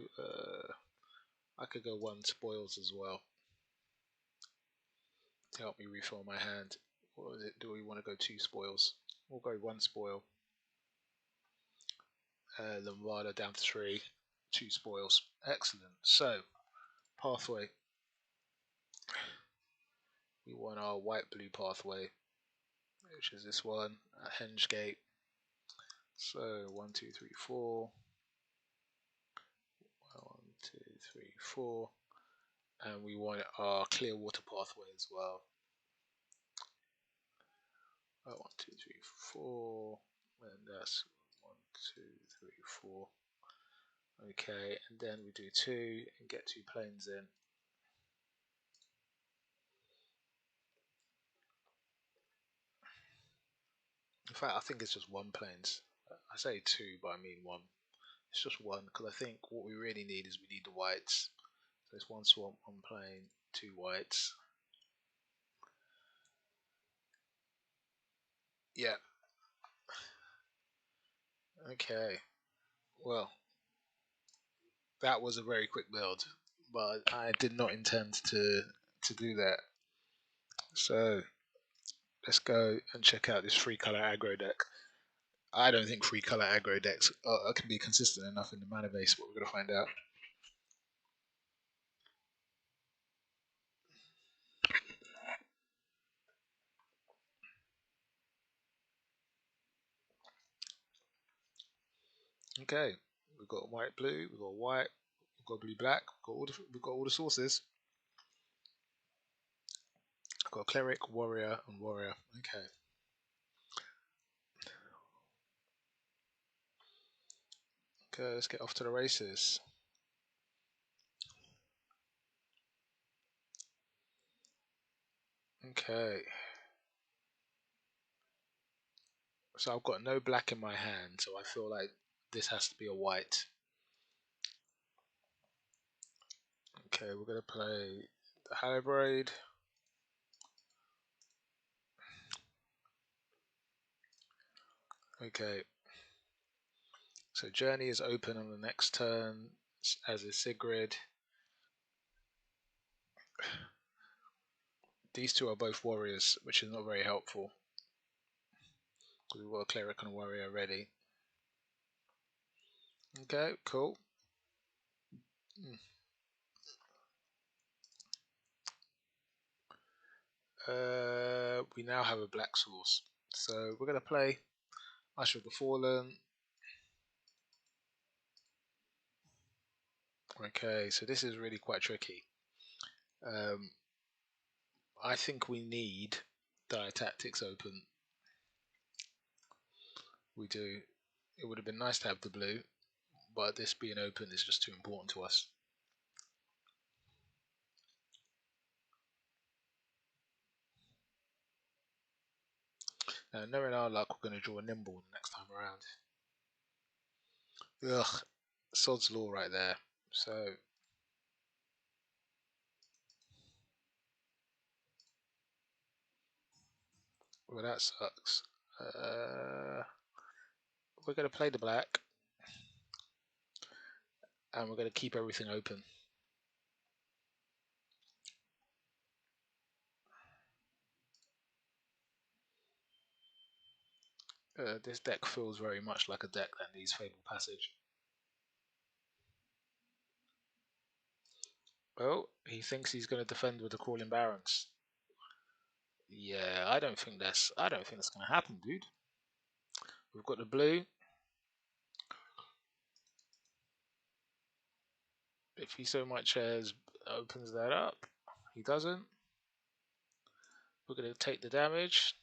I could go 1 spoils as well to help me refill my hand. What is it? Do we want to go 2 spoils? We'll go 1 spoil. Lombardo down to 3, 2 spoils. Excellent. So, pathway. We want our white-blue pathway, which is this one, Henge Gate. So, 1, 2, 3, 4. 1, 2, 3, 4. And we want our clear water pathway as well. 1, 2, 3, 4. And that's 1, 2, 3, 4. Okay, and then we do 2 and get 2 planes in. In fact, I think it's just 1 planes. I say 2, but I mean 1. It's just 1 because I think what we really need is we need the whites. So it's 1 swamp, 1 plane, 2 whites. Yeah. Okay. Well, that was a very quick build, but I did not intend to do that. So let's go and check out this 3-color aggro deck. I don't think 3-color aggro decks can be consistent enough in the mana base, but we're going to find out. Okay, we've got white blue, we've got white, we've got blue black, we've got all the sources. I've got cleric, warrior, and warrior. Okay. Okay, let's get off to the races. Okay. So I've got no black in my hand, so I feel like this has to be a white. Okay, we're going to play the Halibrade. Okay. So Journey is open on the next turn, as is Sigrid. These two are both warriors, which is not very helpful. We've got a cleric and a warrior ready. Okay, cool. We now have a black source. So we're going to play Usher of the Fallen. Okay, so this is really quite tricky. I think we need Dire Tactics open. We do. It would have been nice to have the blue, but this being open is just too important to us. Now, knowing our luck, we're going to draw a Nimble the next time around. Ugh, sod's law right there. So, well, that sucks. We're going to play the black, and we're going to keep everything open. This deck feels very much like a deck that needs Fatal Passage. Oh, he thinks he's going to defend with the Crawling Barons. Yeah, I don't think that's going to happen, dude. We've got the blue. If he so much as opens that up, he doesn't. We're going to take the damage.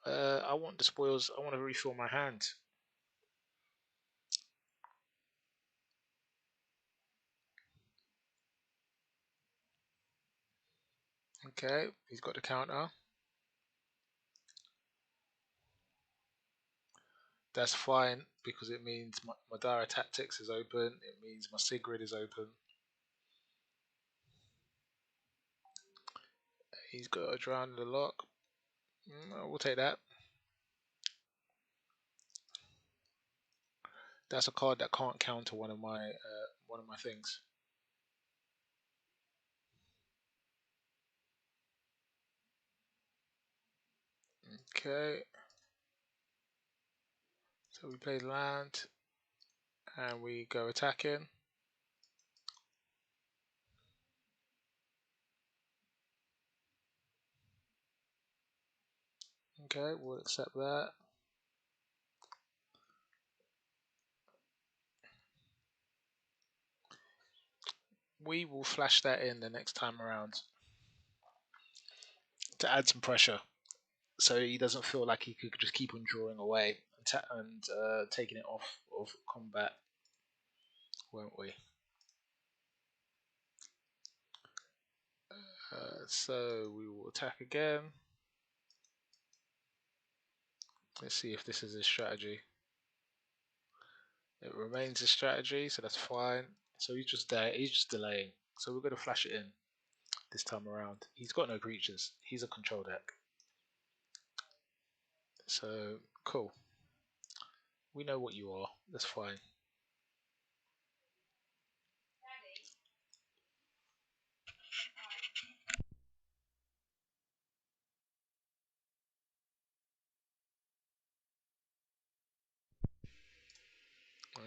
I want the spoils. I want to refill my hand. Okay, he's got the counter. That's fine because it means my Dire Tactics is open. It means my Sigrid is open. He's got a Drown in the Lock. We'll take that. That's a card that can't counter one of my things. Okay. So we play land and we go attacking. Okay, we'll accept that. We will flash that in the next time around to add some pressure, so he doesn't feel like he could just keep on drawing away and taking it off of combat, won't we? So we will attack again. Let's see if this is his strategy. It remains his strategy, so that's fine. So he's just there. He's just delaying. So we're going to flash it in this time around. He's got no creatures. He's a control deck. So cool. We know what you are. That's fine.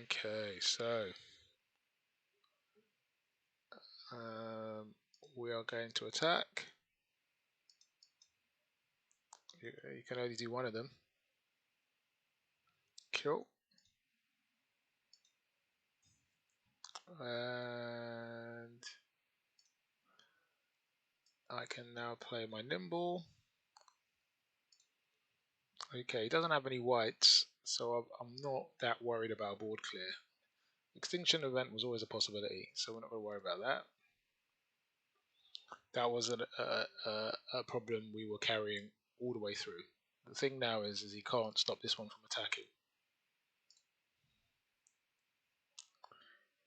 Okay, so we are going to attack. You can only do one of them. Cool. And I can now play my Nimble. Okay, he doesn't have any whites, so I'm not that worried about board clear. Extinction event was always a possibility, so we're not going to worry about that. That was a problem we were carrying all the way through. The thing now is he can't stop this one from attacking.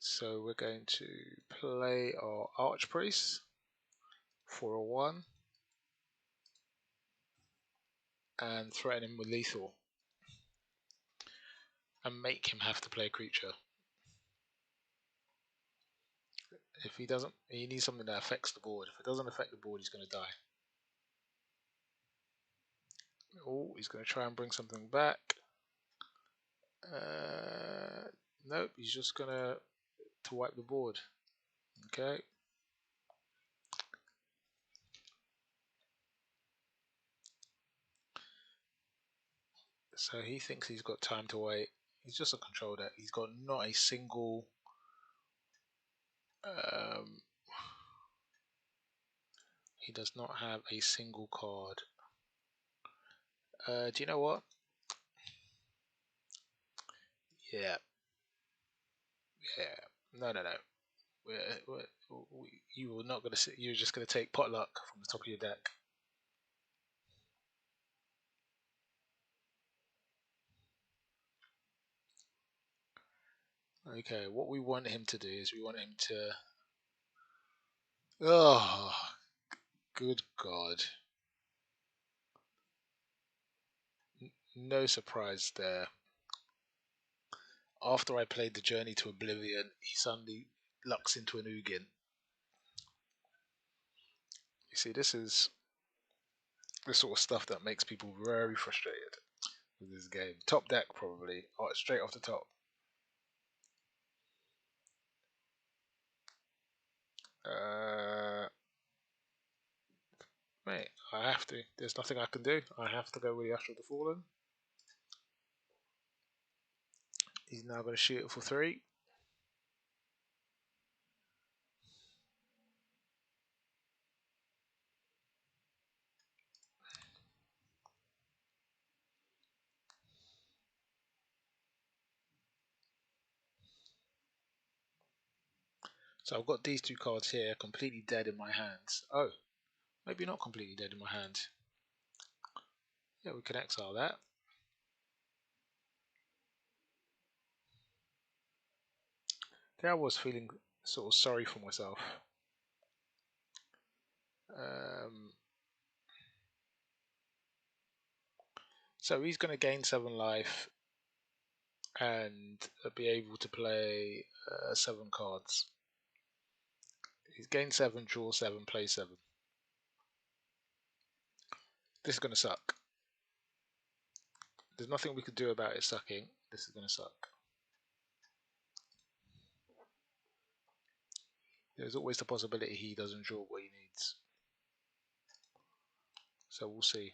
So we're going to play our Archpriest for a 1 and threaten him with lethal and make him have to play a creature. If he doesn't, he needs something that affects the board. If it doesn't affect the board, he's going to die. Oh, he's going to try and bring something back. Nope, he's just going to wipe the board. Okay. So he thinks he's got time to wait. He's just a control deck. He's got not a single he does not have a single card. Do you know what? Yeah. No. You were not going to sit. You're just going to take potluck from the top of your deck. Okay, what we want him to do is we want him to. Oh, good God. No surprise there. After I played the Journey to Oblivion, he suddenly lucks into an Ugin. You see, this is the sort of stuff that makes people very frustrated with this game. Top deck, probably. Oh, straight off the top. Mate, I have to. There's nothing I can do. I have to go with the Usher of the Fallen. He's now going to shoot it for 3. . So I've got these two cards here completely dead in my hands. Oh, maybe not completely dead in my hands. Yeah, we can exile that. There I was feeling sort of sorry for myself. So he's going to gain 7 life and be able to play 7 cards. He's gained 7, draw 7, play 7. This is going to suck. There's nothing we could do about it sucking. This is going to suck. There's always the possibility he doesn't draw what he needs. So we'll see.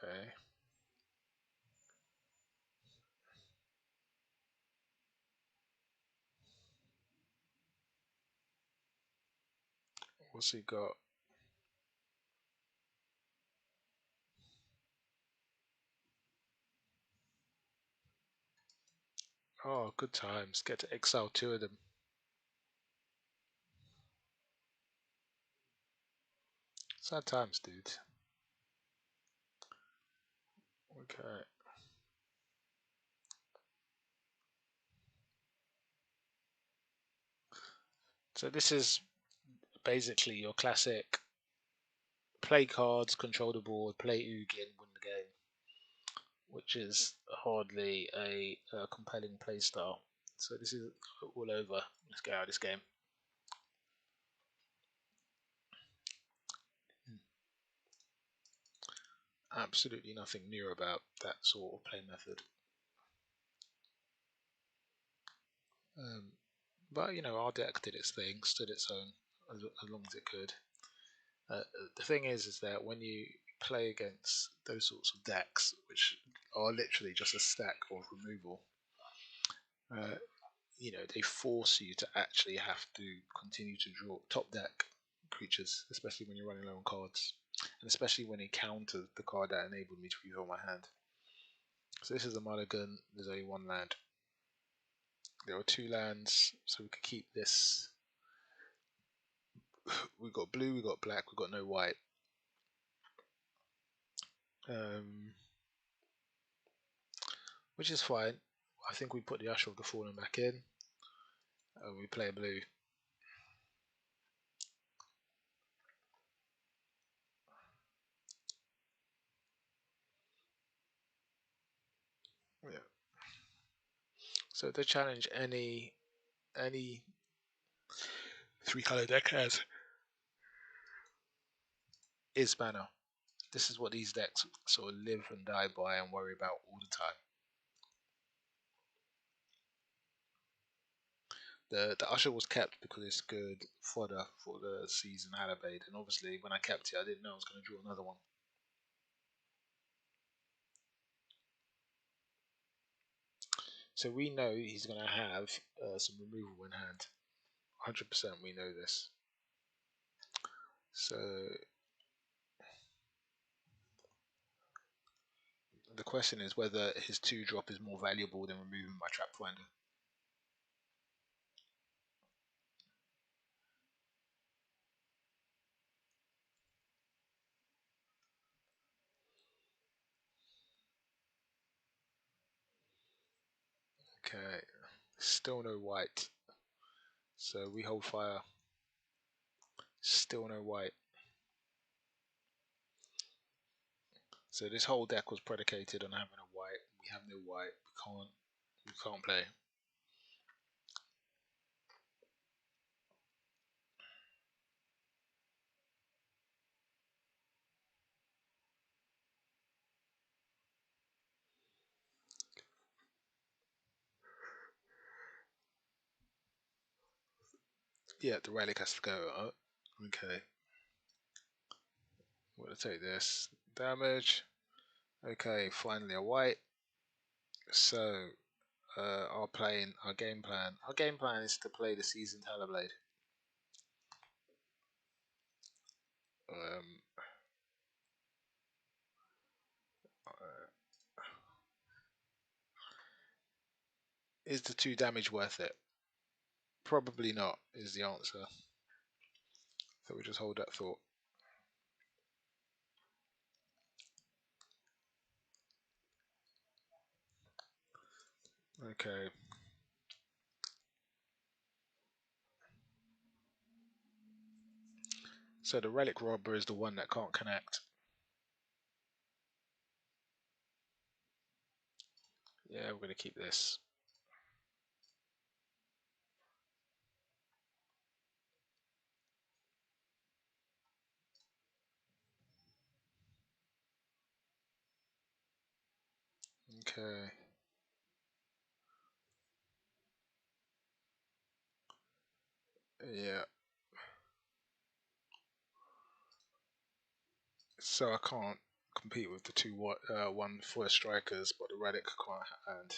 Okay. What's he got? Oh, good times. Get to exile 2 of them. Sad times, dude. Okay. So this is basically your classic play cards, control the board, play Ugin, win the game, which is hardly a compelling play style. So this is all over. Let's get out of this game. Absolutely nothing new about that sort of play method. But you know, our deck did its thing, stood its own as long as it could. The thing is that when you play against those sorts of decks, which are literally just a stack of removal, uh, you know, they force you to actually have to continue to draw top deck creatures, especially when you're running low on cards, and especially when it counters the card that enabled me to refill my hand. So this is a mulligan. There's only 1 land. There are 2 lands, so we could keep this. We've got blue, we've got black, we've got no white. Which is fine. I think we put the Usher of the Fallen back in. And we play a blue. Yeah. So they challenge any 3-color deck has is mana. This is what these decks sort of live and die by and worry about all the time. The Usher was kept because it's good fodder for the season Alabade, and obviously when I kept it, I didn't know I was going to draw another one. So we know he's going to have some removal in hand. 100% we know this. So the question is whether his 2-drop is more valuable than removing my Trap Finder. Okay, still no white. So we hold fire. Still no white. So this whole deck was predicated on having a white. We have no white. We can't play. Yeah, the relic has to go. Oh, okay. I'm gonna take this damage. Okay, finally a white. So our game plan. Our game plan is to play the Seasoned Talonblade. Um, Is the 2 damage worth it? Probably not, is the answer. So we just hold that thought. Okay. So the Relic Robber is the one that can't connect. Yeah, we're going to keep this. Okay. Yeah. So I can't compete with the 1 4 strikers, but the Relic can't. And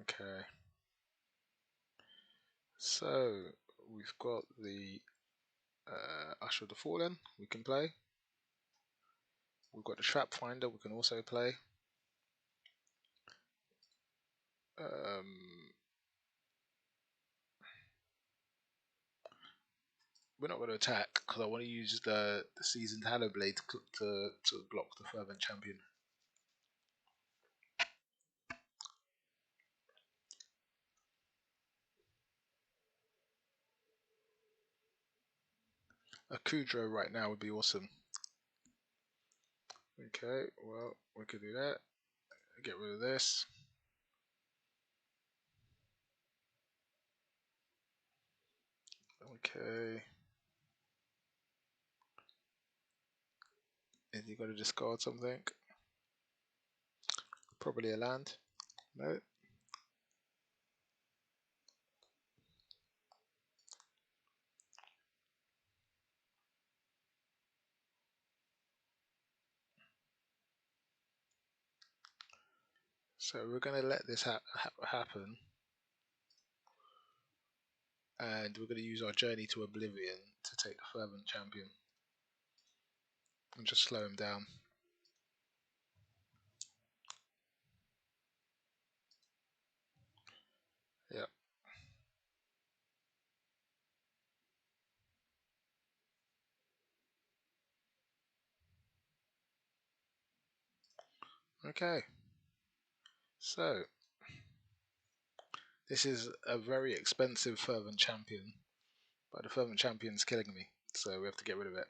okay. So we've got the Usher of the Fallen. We can play. We've got the Trap Finder. We can also play. We're not going to attack because I want to use the Seasoned Hallowblade to block the Fervent Champion. A Kudro right now would be awesome. Okay, well, we could do that. Get rid of this. Okay. And you got to discard something. Probably a land. No. So we're going to let this happen. And we're going to use our Journey to Oblivion to take the Fervent Champion. And just slow him down. Yep. Okay. So this is a very expensive Fervent Champion. But the Fervent Champion's killing me. So we have to get rid of it.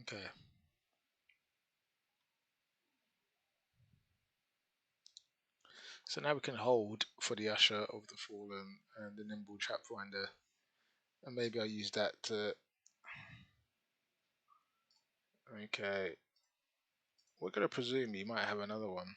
Okay. So now we can hold for the Usher of the Fallen and the Nimble Trap Finder. And maybe I'll use that to... Okay. We're going to presume you might have another one.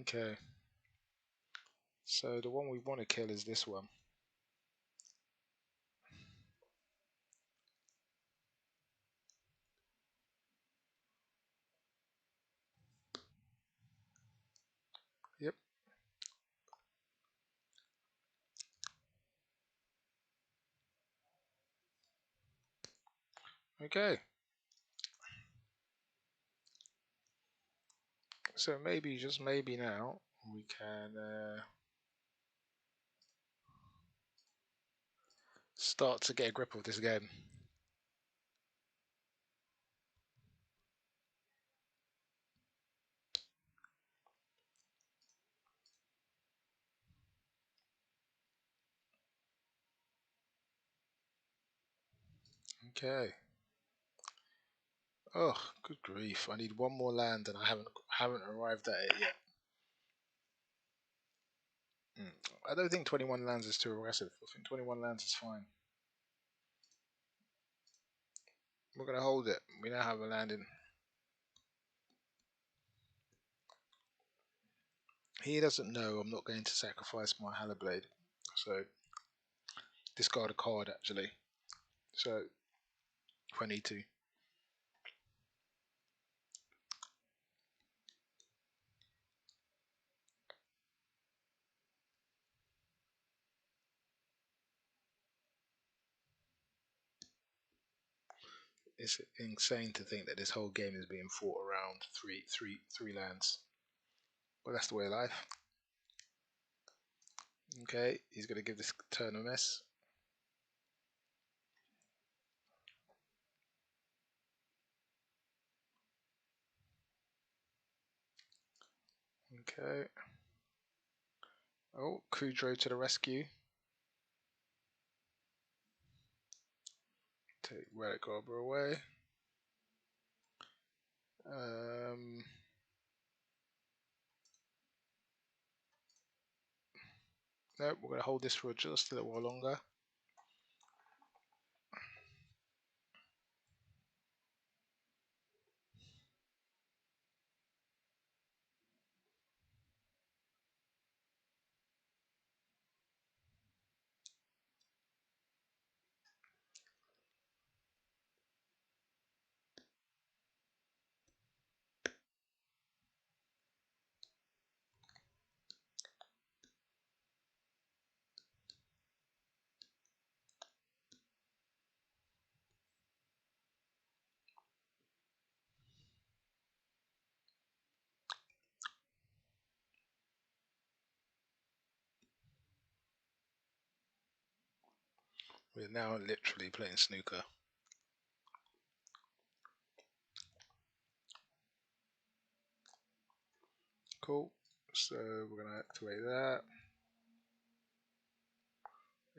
Okay. So the one we want to kill is this one. Yep. Okay. So maybe, just maybe now, we can start to get a grip of this game. Okay. Oh, good grief! I need one more land, and I haven't arrived at it yet. I don't think 21 lands is too aggressive. I think 21 lands is fine. We're gonna hold it. We now have a land in. He doesn't know I'm not going to sacrifice my Hallowblade, so discard a card actually. So if I need to. It's insane to think that this whole game is being fought around three lands. But that's the way of life. Okay, he's going to give this turn a miss. Okay. Oh, Kudrow to the rescue. Take Relic Arbor away. Nope, we're going to hold this for just a little while longer. We're now literally playing snooker. Cool. So we're going to activate that.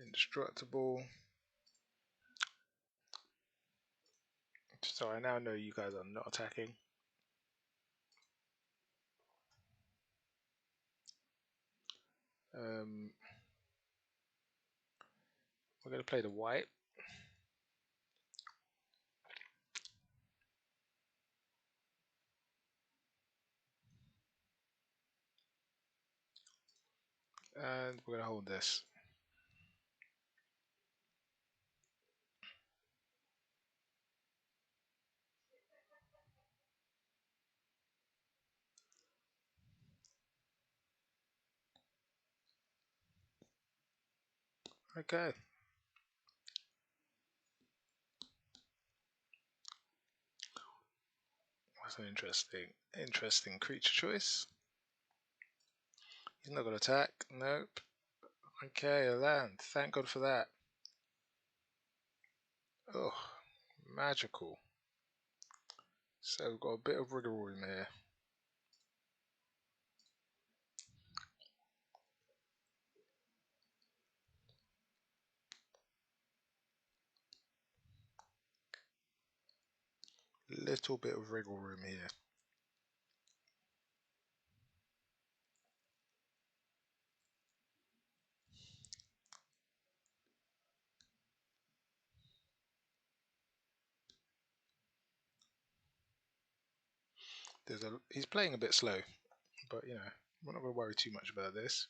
Indestructible. So I now know you guys are not attacking. We're going to play the white. And we're going to hold this. Okay. That's an interesting creature choice. He's not going to attack. Nope. Okay, a land. Thank God for that. Oh, magical. So we've got a bit of wiggle room here. Little bit of wiggle room here. He's playing a bit slow, but you know, we're not going to worry too much about this.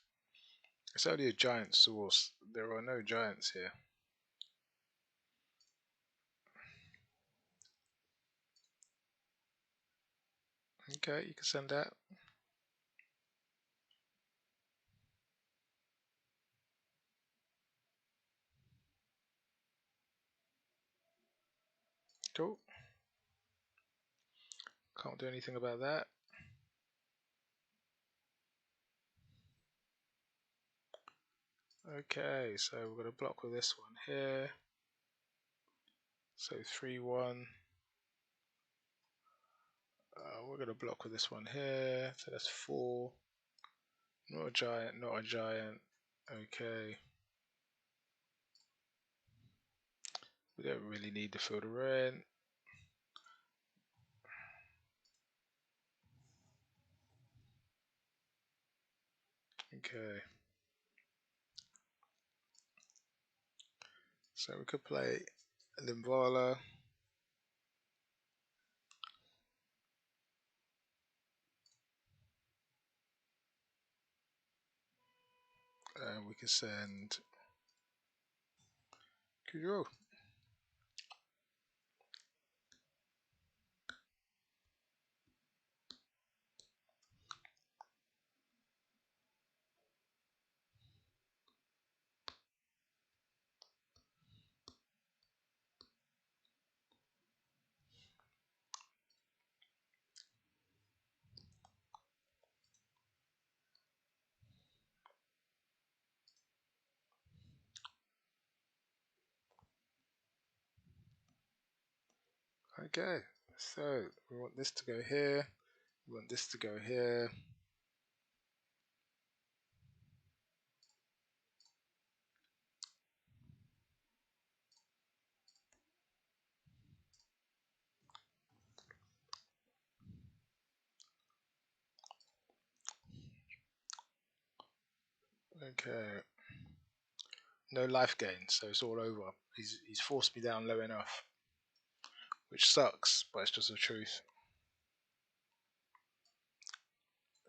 It's only a giant source. There are no giants here. Okay, you can send that. Cool. Can't do anything about that. Okay, so we're going to block with this one here. So 3-1. We're going to block with this one here. So that's 4. Not a giant, not a giant. Okay. We don't really need the field of rain. Okay. So we could play Limvala. And we can send Kuro. Okay, so we want this to go here. We want this to go here. Okay. No life gain, so it's all over. He's forced me down low enough, which sucks, but it's just the truth.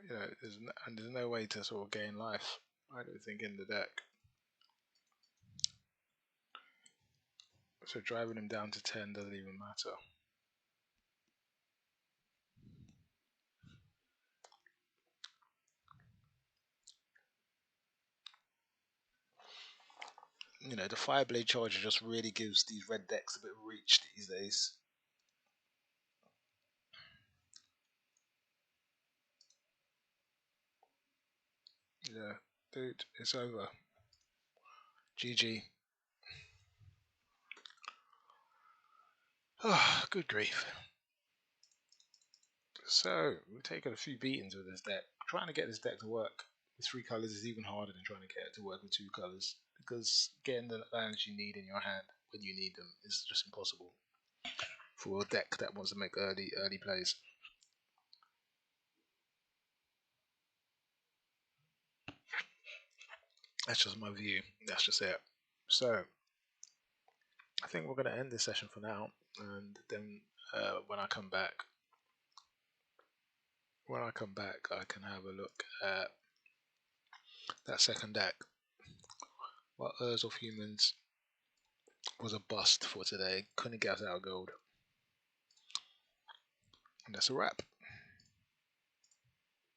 You know, there's no way to sort of gain life, I don't think, in the deck. So driving him down to 10 doesn't even matter. You know, the Fireblade Charger just really gives these red decks a bit of reach these days. Yeah, dude, it's over. GG. Oh, good grief. So, we've taken a few beatings with this deck. Trying to get this deck to work with 3 colours is even harder than trying to get it to work with 2 colours, because getting the lands you need in your hand when you need them is just impossible for a deck that wants to make early plays. That's just my view. That's just it. So, I think we're going to end this session for now, and then when I come back, I can have a look at that second deck. Well, Urza of Humans was a bust for today. Couldn't get us out of gold. And that's a wrap.